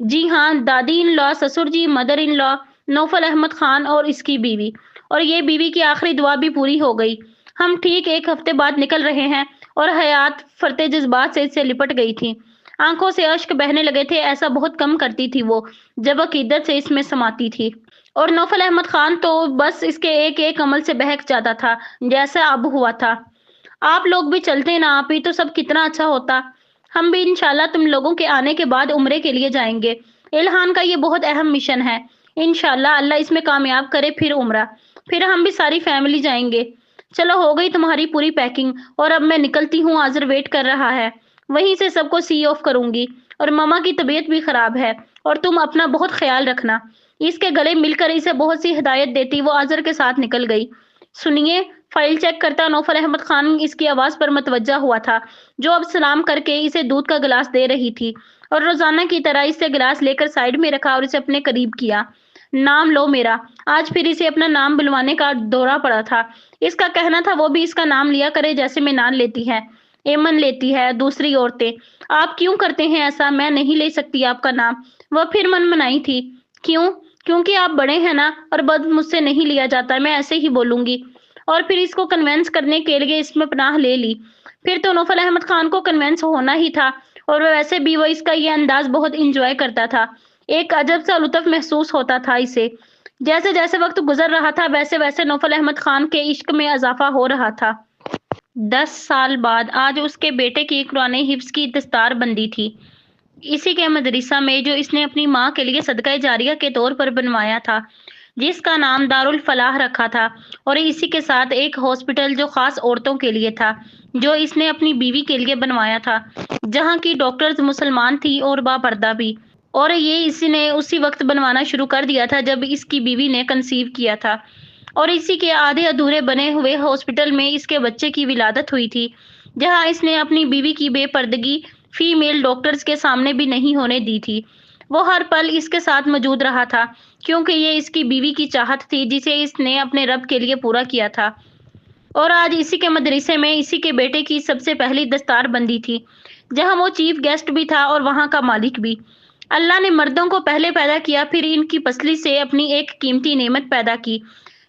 Speaker 1: جی ہاں، دادی ان لا، سسر جی، مدر ان لا، نوفل احمد خان اور اس کی بیوی، اور یہ بیوی کی آخری دعا بھی پوری ہو گئی۔ ہم ٹھیک 1 ہفتے بعد نکل رہے ہیں اور حیات فرتے جذبات سے اس سے لپٹ گئی تھی۔ آنکھوں سے اشک بہنے لگے تھے، ایسا بہت کم کرتی تھی وہ جب عقیدت سے اس میں سماتی تھی، اور نوفل احمد خان تو بس اس کے ایک ایک عمل سے بہک جاتا تھا جیسا اب ہوا تھا۔ آپ لوگ بھی چلتے نا آپی تو سب کتنا اچھا ہوتا۔ ہم بھی انشاءاللہ تم لوگوں کے آنے کے بعد عمرے کے لیے جائیں گے۔ الہان کا یہ بہت اہم مشن ہے، انشاءاللہ اللہ اس میں کامیاب کرے، پھر عمرہ، پھر ہم بھی ساری فیملی جائیں گے۔ چلو ہو گئی تمہاری پوری پیکنگ، اور اب میں نکلتی ہوں، آذر ویٹ کر رہا ہے، وہیں سے سب کو سی آف کروں گی، اور ماما کی طبیعت بھی خراب ہے، اور تم اپنا بہت خیال رکھنا۔ اس کے گلے مل کر اسے بہت سی ہدایت دیتی وہ آذر کے ساتھ نکل گئی۔ سنیے، فائل چیک کرتا نوفل احمد خان اس کی آواز پر متوجہ ہوا تھا، جو اب سلام کر کے اسے دودھ کا گلاس دے رہی تھی، اور روزانہ کی طرح اس سے گلاس لے کر سائیڈ میں رکھا اور اسے اپنے قریب کیا۔ نام لو میرا۔ آج پھر اسے اپنا نام بلوانے کا دورہ پڑا تھا۔ اس کا کہنا تھا وہ بھی اس کا نام لیا کرے جیسے منان لیتی ہے، ایمن لیتی ہے، دوسری عورتیں۔ آپ کیوں کرتے ہیں ایسا؟ میں نہیں لے سکتی آپ کا نام۔ وہ پھر من منائی تھی۔ کیوں؟ کیونکہ آپ بڑے ہیں نا، اور بد مجھ سے نہیں لیا جاتا، میں ایسے ہی بولوں گی۔ اور پھر اس کو کنونس کرنے کے لیے اس میں پناہ لے لی۔ پھر تو نوفل احمد خان کو کنونس ہونا ہی تھا، اور ویسے بھی وہ اس کا یہ انداز بہت انجوائے کرتا تھا۔ ایک عجب سا لطف محسوس ہوتا تھا اسے۔ جیسے جیسے وقت گزر رہا تھا ویسے ویسے نوفل احمد خان کے عشق میں اضافہ ہو رہا تھا۔ 10 سال بعد آج اس کے بیٹے کی قرآن حفظ کی دستار بندی تھی، اسی کے مدرسہ میں جو اس نے اپنی ماں کے لیے صدقہ جاریہ کے طور پر بنوایا تھا، جس کا نام دارالفلاح رکھا تھا، اور اسی کے ساتھ ایک ہاسپٹل جو خاص عورتوں کے لیے تھا، جو اس نے اپنی بیوی کے لیے بنوایا تھا، جہاں کی ڈاکٹرز مسلمان تھی اور باپردہ بھی، اور یہ اسی نے اسی وقت بنوانا شروع کر دیا تھا جب اس کی بیوی نے کنسیو کیا تھا، اور اسی کے آدھے ادھورے بنے ہوئے ہاسپٹل میں اس کے بچے کی ولادت ہوئی تھی، جہاں اس نے اپنی بیوی کی بے پردگی فیمیل ڈاکٹرز کے سامنے بھی نہیں ہونے دی تھی۔ وہ ہر پل اس کے ساتھ موجود رہا تھا، کیونکہ یہ اس کی بیوی کی چاہت تھی جسے اس نے اپنے رب کے لیے پورا کیا تھا، اور آج اسی کے مدرسے میں اسی کے بیٹے کی سب سے پہلی دستار بندی تھی، جہاں وہ چیف گیسٹ بھی تھا اور وہاں کا مالک بھی۔ اللہ نے مردوں کو پہلے پیدا کیا، پھر ان کی پسلی سے اپنی ایک قیمتی نعمت پیدا کی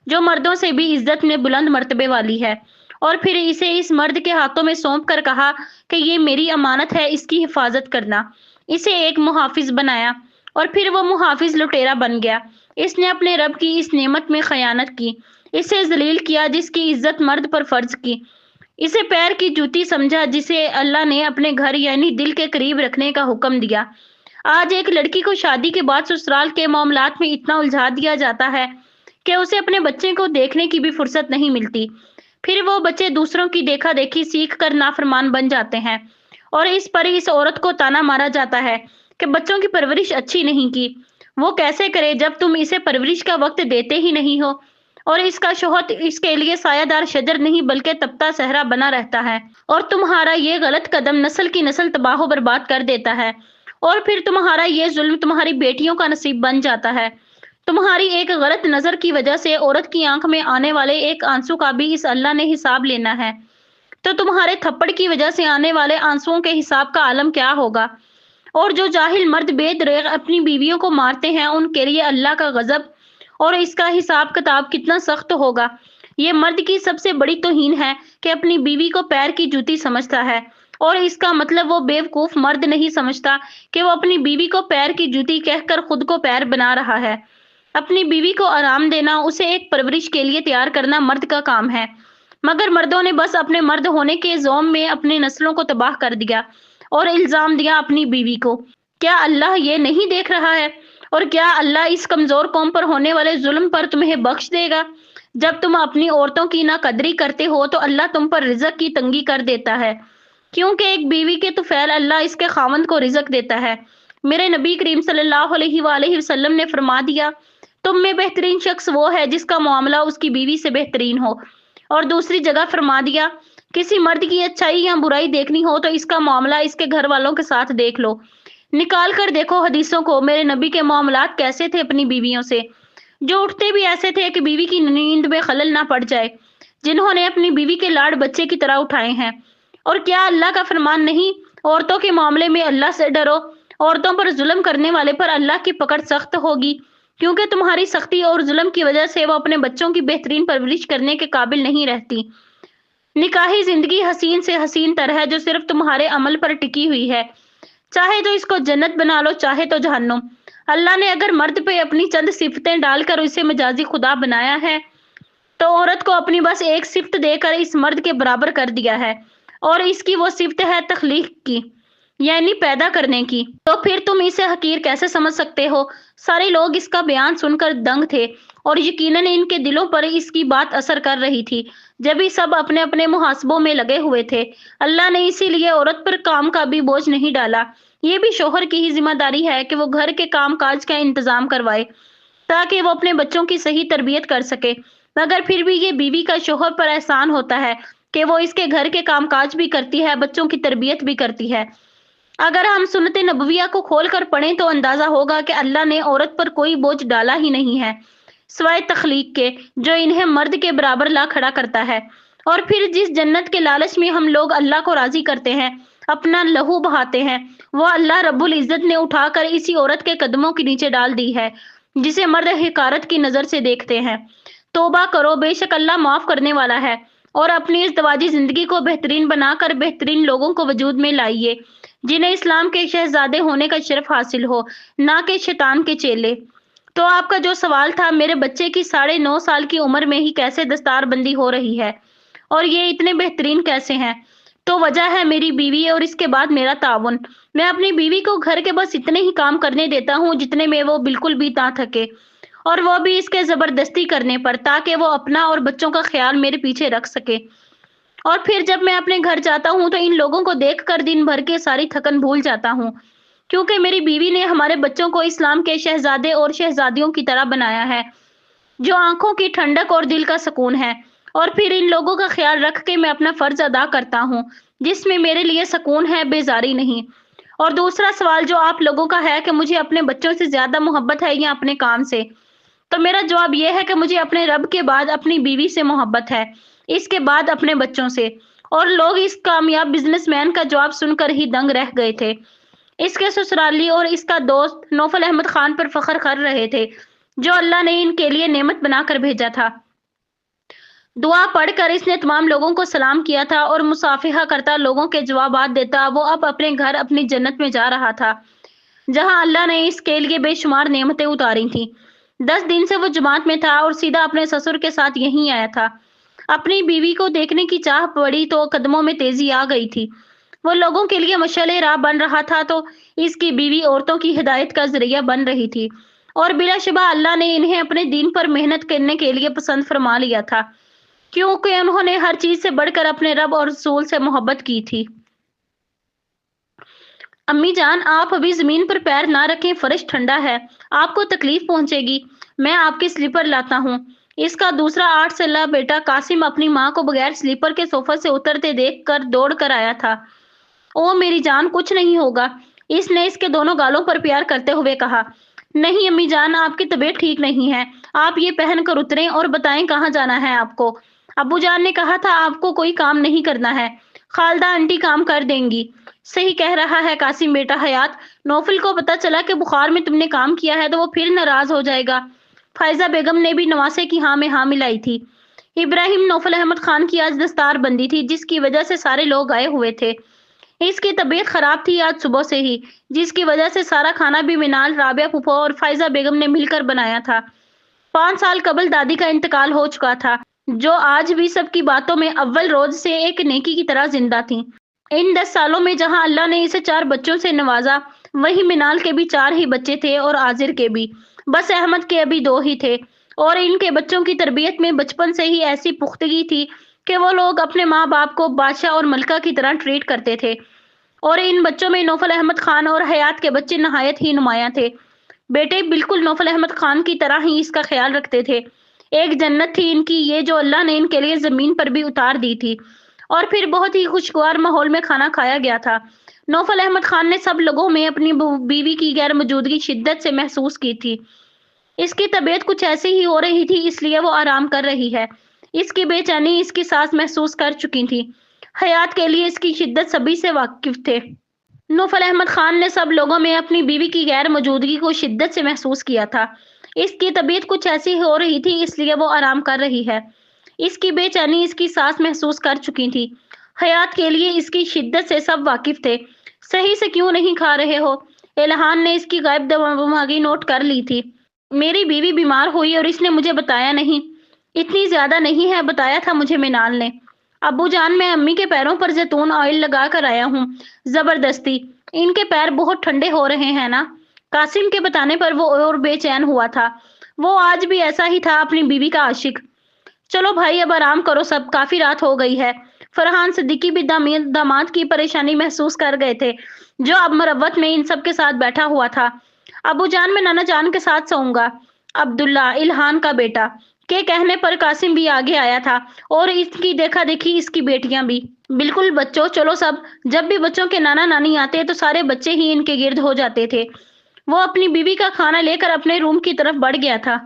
Speaker 1: جو مردوں سے بھی عزت میں بلند مرتبے والی ہے، اور پھر اسے اس مرد کے ہاتھوں میں سونپ کر کہا کہ یہ میری امانت ہے، اس کی حفاظت کرنا۔ اسے ایک محافظ بنایا، اور پھر وہ محافظ لٹیرا بن گیا۔ اس نے اپنے رب کی اس نعمت میں خیانت کی، اسے ذلیل کیا جس کی عزت مرد پر فرض کی، اسے پیر کی جوتی سمجھا جسے اللہ نے اپنے گھر یعنی دل کے قریب رکھنے کا حکم دیا۔ آج ایک لڑکی کو شادی کے بعد سسرال کے معاملات میں اتنا الجھا دیا جاتا ہے کہ اسے اپنے بچے کو دیکھنے کی بھی فرصت نہیں ملتی۔ پھر وہ بچے دوسروں کی دیکھا دیکھی سیکھ کر نافرمان بن جاتے ہیں، اور اس پر اس عورت کو تانا مارا جاتا ہے کہ بچوں کی پرورش اچھی نہیں کی۔ وہ کیسے کرے جب تم اسے پرورش کا وقت دیتے ہی نہیں ہو، اور اس کا شوہر اس کے لیے سایہ دار شجر نہیں بلکہ تپتا صحرا بنا رہتا ہے، اور تمہارا یہ غلط قدم نسل کی نسل تباہ و برباد کر دیتا ہے، اور پھر تمہارا یہ ظلم تمہاری بیٹیوں کا نصیب بن جاتا ہے۔ تمہاری ایک غلط نظر کی وجہ سے عورت کی آنکھ میں آنے والے ایک آنسو کا بھی اس اللہ نے حساب لینا ہے، تو تمہارے تھپڑ کی وجہ سے آنے والے آنسوؤں کے حساب کا عالم کیا ہوگا؟ اور جو جاہل مرد بے دریغ اپنی بیویوں کو مارتے ہیں، ان کے لیے اللہ کا غضب اور اس کا حساب کتاب کتنا سخت ہوگا۔ یہ مرد کی سب سے بڑی توہین ہے کہ اپنی بیوی کو پیر کی جوتی سمجھتا ہے، اور اس کا مطلب وہ بیوقوف مرد نہیں سمجھتا کہ وہ اپنی بیوی کو پیر کی جوتی کہہ کر خود کو پیر بنا رہا ہے۔ اپنی بیوی کو آرام دینا، اسے ایک پرورش کے لیے تیار کرنا مرد کا کام ہے، مگر مردوں نے بس اپنے مرد ہونے کے زوم میں اپنی نسلوں کو تباہ کر دیا اور الزام دیا اپنی بیوی کو۔ کیا اللہ یہ نہیں دیکھ رہا ہے؟ اور کیا اللہ اس کمزور قوم پر ہونے والے ظلم پر تمہیں بخش دے گا؟ جب تم اپنی عورتوں کی ناقدری کرتے ہو تو اللہ تم پر رزق کی تنگی کر دیتا ہے، کیونکہ ایک بیوی کے طفیل اللہ اس کے خاوند کو رزق دیتا ہے۔ میرے نبی کریم صلی اللہ علیہ وآلہ وسلم نے فرما دیا، تم میں بہترین شخص وہ ہے جس کا معاملہ اس کی بیوی سے بہترین ہو، اور دوسری جگہ فرما دیا، کسی مرد کی اچھائی یا برائی دیکھنی ہو تو اس کا معاملہ اس کے گھر والوں کے ساتھ دیکھ لو۔ نکال کر دیکھو حدیثوں کو، میرے نبی کے معاملات کیسے تھے اپنی بیویوں سے، جو اٹھتے بھی ایسے تھے کہ بیوی کی نیند میں خلل نہ پڑ جائے، جنہوں نے اپنی بیوی کے لاڑ بچے کی طرح اٹھائے ہیں۔ اور کیا اللہ کا فرمان نہیں، عورتوں کے معاملے میں اللہ سے ڈرو، عورتوں پر ظلم کرنے والے پر اللہ کی پکڑ سخت ہوگی، کیونکہ تمہاری سختی اور ظلم کی وجہ سے وہ اپنے بچوں کی بہترین پرورش کرنے کے قابل نہیں رہتی۔ نکاحی زندگی حسین سے حسین تر ہے جو صرف تمہارے عمل پر ٹکی ہوئی ہے، چاہے تو اس کو جنت بنا لو چاہے تو جہنم۔ اللہ نے اگر مرد پہ اپنی چند صفتیں ڈال کر اسے مجازی خدا بنایا ہے تو عورت کو اپنی بس ایک صفت دے کر اس مرد کے برابر کر دیا ہے، اور اس کی وہ صفت ہے تخلیق کی، یعنی پیدا کرنے کی۔ تو پھر تم اسے حقیر کیسے سمجھ سکتے ہو؟ سارے لوگ اس کا بیان سن کر دنگ تھے، اور یقیناً ان کے دلوں پر اس کی بات اثر کر رہی تھی، جبھی سب اپنے اپنے محاسبوں میں لگے ہوئے تھے۔ اللہ نے اسی لیے عورت پر کام کا بھی بوجھ نہیں ڈالا، یہ بھی شوہر کی ہی ذمہ داری ہے کہ وہ گھر کے کام کاج کا انتظام کروائے تاکہ وہ اپنے بچوں کی صحیح تربیت کر سکے، مگر پھر بھی یہ بیوی کا شوہر پر احسان ہوتا ہے کہ وہ اس کے گھر کے کام کاج بھی کرتی ہے، بچوں کی تربیت بھی کرتی ہے۔ اگر ہم سنت نبویہ کو کھول کر پڑھیں تو اندازہ ہوگا کہ اللہ نے عورت پر کوئی بوجھ ڈالا ہی نہیں ہے سوائے تخلیق کے، جو انہیں مرد کے برابر لا کھڑا کرتا ہے۔ اور پھر جس جنت کے لالچ میں ہم لوگ اللہ کو راضی کرتے ہیں، اپنا لہو بہاتے ہیں، وہ اللہ رب العزت نے اٹھا کر اسی عورت کے قدموں کے نیچے ڈال دی ہے جسے مرد حقارت کی نظر سے دیکھتے ہیں۔ توبہ کرو، بے شک اللہ معاف کرنے والا ہے، اور اپنی ازدواجی زندگی کو بہترین بنا کر بہترین لوگوں کو وجود میں لائیے جنہیں اسلام کے شہزادے ہونے کا شرف حاصل ہو، نہ کہ شیطان کے چیلے۔ تو آپ کا جو سوال تھا، میرے بچے کی 9.5 سال کی عمر میں ہی کیسے دستار بندی ہو رہی ہے اور یہ اتنے بہترین کیسے ہیں؟ تو وجہ ہے میری بیوی اور اس کے بعد میرا تعاون۔ میں اپنی بیوی کو گھر کے بس اتنے ہی کام کرنے دیتا ہوں جتنے میں وہ بالکل بھی نہ تھکے، اور وہ بھی اس کے زبردستی کرنے پر، تاکہ وہ اپنا اور بچوں کا خیال میرے پیچھے رکھ سکے۔ اور پھر جب میں اپنے گھر جاتا ہوں تو ان لوگوں کو دیکھ کر دن بھر کے ساری تھکن بھول جاتا ہوں، کیونکہ میری بیوی نے ہمارے بچوں کو اسلام کے شہزادے اور شہزادیوں کی طرح بنایا ہے، جو آنکھوں کی ٹھنڈک اور دل کا سکون ہے۔ اور پھر ان لوگوں کا خیال رکھ کے میں اپنا فرض ادا کرتا ہوں، جس میں میرے لیے سکون ہے، بیزاری نہیں۔ اور دوسرا سوال جو آپ لوگوں کا ہے کہ مجھے اپنے بچوں سے زیادہ محبت ہے یا اپنے کام سے، تو میرا جواب یہ ہے کہ مجھے اپنے رب کے بعد اپنی بیوی سے محبت ہے، اس کے بعد اپنے بچوں سے۔ اور لوگ اس کامیاب بزنس مین کا جواب سن کر ہی دنگ رہ گئے تھے۔ اس کے سسرالی اور اس کا دوست نوفل احمد خان پر فخر کر رہے تھے، جو اللہ نے ان کے لیے نعمت بنا کر بھیجا تھا۔ دعا پڑھ کر اس نے تمام لوگوں کو سلام کیا تھا اور مصافحہ کرتا، لوگوں کے جوابات دیتا، وہ اب اپنے گھر اپنی جنت میں جا رہا تھا، جہاں اللہ نے اس کے لیے بے شمار نعمتیں اتاری تھیں۔ 10 دن سے وہ جماعت میں تھا اور سیدھا اپنے سسر کے ساتھ یہیں آیا تھا۔ اپنی بیوی کو دیکھنے کی چاہ پڑی تو قدموں میں تیزی آ گئی تھی۔ وہ لوگوں کے لیے مشعل راہ بن رہا تھا تو اس کی بیوی عورتوں کی ہدایت کا ذریعہ بن رہی تھی، اور بلا شبہ اللہ نے انہیں اپنے دین پر محنت کرنے کے لیے پسند فرما لیا تھا۔
Speaker 2: کیونکہ انہوں نے ہر چیز سے بڑھ کر اپنے رب اور رسول سے محبت کی تھی۔ امی جان، آپ ابھی زمین پر پیر نہ رکھیں، فرش ٹھنڈا ہے، آپ کو تکلیف پہنچے گی، میں آپ کے سلیپر لاتا ہوں۔ اس کا دوسرا 8 سالہ بیٹا قاسم اپنی ماں کو بغیر سلیپر کے صوفہ سے اترتے دیکھ کر دوڑ کر آیا تھا۔ او میری جان، کچھ نہیں ہوگا، اس نے اس کے دونوں گالوں پر پیار کرتے ہوئے کہا۔ نہیں امی جان، آپ کی طبیعت ٹھیک نہیں ہے، آپ یہ پہن کر اتریں اور بتائیں کہاں جانا ہے آپ کو۔ ابو جان نے کہا تھا آپ کو کوئی کام نہیں کرنا ہے، خالدہ آنٹی کام کر دیں گی۔ صحیح کہہ رہا ہے قاسم بیٹا حیات، نوفل کو پتا چلا کہ بخار میں تم نے کام کیا ہے تو وہ پھر ناراض ہو جائے گا۔ فائزہ بیگم نے بھی نواسے کی ہاں میں ہاں ملائی تھی۔ ابراہیم نوفل احمد خان کی آج دستار بندی تھی جس کی وجہ سے سارے لوگ آئے ہوئے تھے۔ اس کی طبیعت خراب تھی آج صبح سے ہی، جس کی وجہ سے سارا کھانا بھی منال، رابعہ پھوپھو اور فائزہ بیگم نے مل کر بنایا تھا۔ 5 سال قبل دادی کا انتقال ہو چکا تھا، جو آج بھی سب کی باتوں میں اول روز سے ایک نیکی کی طرح زندہ تھی۔ ان 10 سالوں میں جہاں اللہ نے اسے 4 بچوں سے نوازا، وہیں منال کے بھی 4 ہی بچے تھے اور عاذر کے بھی، بس احمد کے ابھی 2 ہی تھے، اور ان کے بچوں کی تربیت میں بچپن سے ہی ایسی پختگی تھی کہ وہ لوگ اپنے ماں باپ کو بادشاہ اور ملکہ کی طرح ٹریٹ کرتے تھے، اور ان بچوں میں نوفل احمد خان اور حیات کے بچے نہایت ہی نمایاں تھے۔ بیٹے بالکل نوفل احمد خان کی طرح ہی اس کا خیال رکھتے تھے۔ ایک جنت تھی ان کی یہ جو اللہ نے ان کے لیے زمین پر بھی اتار دی تھی، اور پھر بہت ہی خوشگوار ماحول میں کھانا کھایا گیا تھا۔ نوفل احمد خان نے سب لوگوں میں اپنی بیوی کی غیر موجودگی شدت سے محسوس کی تھی۔ اس کی طبیعت کچھ ایسی ہی ہو رہی تھی، اس لیے وہ آرام کر رہی ہے۔ اس کی بے چینی اس کی ساس محسوس کر چکی تھی۔ حیات کے لیے اس کی شدت سبھی سے واقف تھے۔ نوفل احمد خان نے سب لوگوں میں اپنی بیوی کی غیر موجودگی کو شدت سے محسوس کیا تھا۔ اس کی طبیعت کچھ ایسی ہو رہی تھی، اس لیے وہ آرام کر رہی ہے۔ اس کی بے چینی اس کی ساس محسوس کر چکی تھی۔ حیات کے لیے اس کی شدت سے سب واقف تھے۔ صحیح سے کیوں نہیں کھا رہے ہو؟ الہان نے اس کی غائب دماغی نوٹ کر لی تھی۔ میری بیوی بیمار ہوئی اور اس نے مجھے بتایا نہیں۔ اتنی زیادہ نہیں ہے، بتایا تھا مجھے منال نے۔ ابو جان، میں امی کے پیروں پر زیتون آئل لگا کر آیا ہوں، زبردستی۔ ان کے پیر بہت ٹھنڈے ہو رہے ہیں نا؟ قاسم کے بتانے پر وہ اور بے چین ہوا تھا۔ وہ آج بھی ایسا ہی تھا، اپنی بیوی کا عاشق۔ چلو بھائی اب آرام کرو سب، کافی رات ہو گئی ہے۔ فرحان صدیقی بھی داماد کی پریشانی محسوس کر گئے تھے، جو اب مروت میں ان سب کے ساتھ بیٹھا ہوا تھا۔ ابو جان، میں نانا جان کے ساتھ سوؤں گا۔ عبداللہ، الہان کا بیٹا، کے کہنے پر قاسم بھی آگے آیا تھا، اور اس کی دیکھا دیکھی اس کی بیٹیاں بھی۔ بالکل بچوں، چلو سب۔ جب بھی بچوں کے نانا نانی آتے تو سارے بچے ہی ان کے گرد ہو جاتے تھے۔ وہ اپنی بیوی کا کھانا لے کر اپنے روم کی طرف بڑھ گیا تھا۔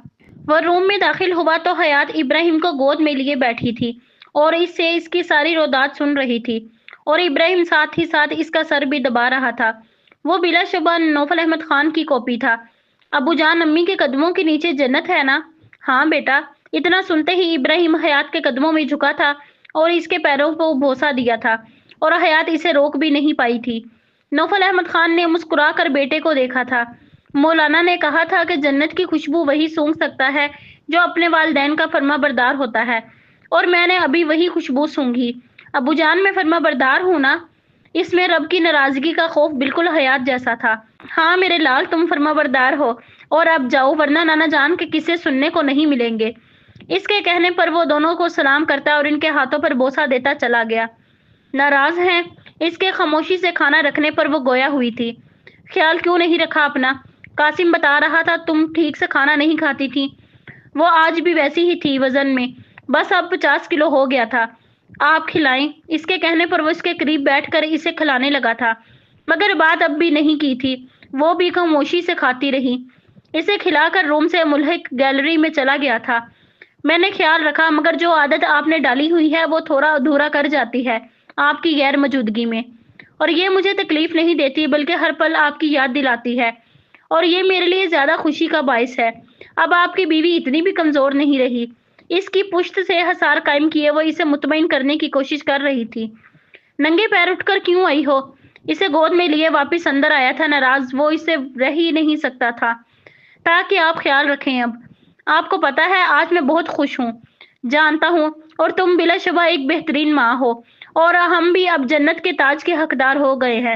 Speaker 2: وہ روم میں داخل ہوا تو حیات ابراہیم کو گود میں لیے بیٹھی تھی اور اس سے اس کی ساری رودات سن رہی تھی، اور ابراہیم ساتھ ہی ساتھ اس کا سر بھی دبا رہا تھا۔ وہ بلا شبہ نوفل احمد خان کی کاپی تھا۔ ابو جان، امی کے قدموں کے نیچے جنت ہے نا؟ ہاں بیٹا۔ اتنا سنتے ہی ابراہیم حیات کے قدموں میں جھکا تھا اور اس کے پیروں کو بوسہ دیا تھا، اور حیات اسے روک بھی نہیں پائی تھی۔ نوفل احمد خان نے مسکرا کر بیٹے کو دیکھا تھا۔ مولانا نے کہا تھا کہ جنت کی خوشبو وہی سونگھ سکتا ہے جو اپنے والدین کا فرما بردار ہوتا ہے، اور میں نے ابھی وہی خوشبو سونگھی۔ ابو جان، میں فرما بردار ہوں نا؟ اس میں رب کی ناراضگی کا خوف بالکل حیات جیسا تھا۔ ہاں میرے لال، تم فرما بردار ہو، اور اب جاؤ ورنہ نانا جان کے قصے سننے کو نہیں ملیں گے۔ اس کے کہنے پر وہ دونوں کو سلام کرتا اور ان کے ہاتھوں پر بوسہ دیتا چلا گیا۔ ناراض ہیں؟ اس کے خاموشی سے کھانا رکھنے پر وہ گویا ہوئی تھی۔ خیال کیوں نہیں رکھا اپنا؟ قاسم بتا رہا تھا تم ٹھیک سے کھانا نہیں کھاتی تھی۔ وہ آج بھی ویسی ہی تھی وزن میں، بس اب 50 کلو ہو گیا تھا۔ آپ کھلائیں؟ اس کے کہنے پر وہ اس کے قریب بیٹھ کر اسے کھلانے لگا تھا، مگر بات اب بھی نہیں کی تھی۔ وہ بھی خاموشی سے کھاتی رہی۔ اسے کھلا کر روم سے ملحق گیلری میں چلا گیا تھا۔ میں نے خیال رکھا، مگر جو عادت آپ نے ڈالی ہوئی ہے وہ تھوڑا ادھورا کر جاتی ہے آپ کی غیر موجودگی میں، اور یہ مجھے تکلیف نہیں دیتی بلکہ ہر پل آپ کی یاد دلاتی ہے، اور یہ میرے لیے زیادہ خوشی کا باعث ہے۔ اب آپ کی بیوی اتنی بھی کمزور نہیں رہی۔ اس کی پشت سے حصار قائم کیے وہ اسے مطمئن کرنے کی کوشش کر رہی تھی۔ ننگے پیر اٹھ کر کیوں آئی ہو؟ اسے گود میں لیے واپس اندر آیا تھا ناراض، وہ اس سے رہ ہی نہیں سکتا تھا۔ تاکہ آپ خیال رکھیں اب۔ آپ کو پتا ہے آج میں بہت خوش ہوں۔ جانتا ہوں، اور تم بلا شبہ ایک بہترین ماں ہو، اور ہم بھی اب جنت کے تاج کے حقدار ہو گئے ہیں۔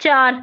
Speaker 2: 4।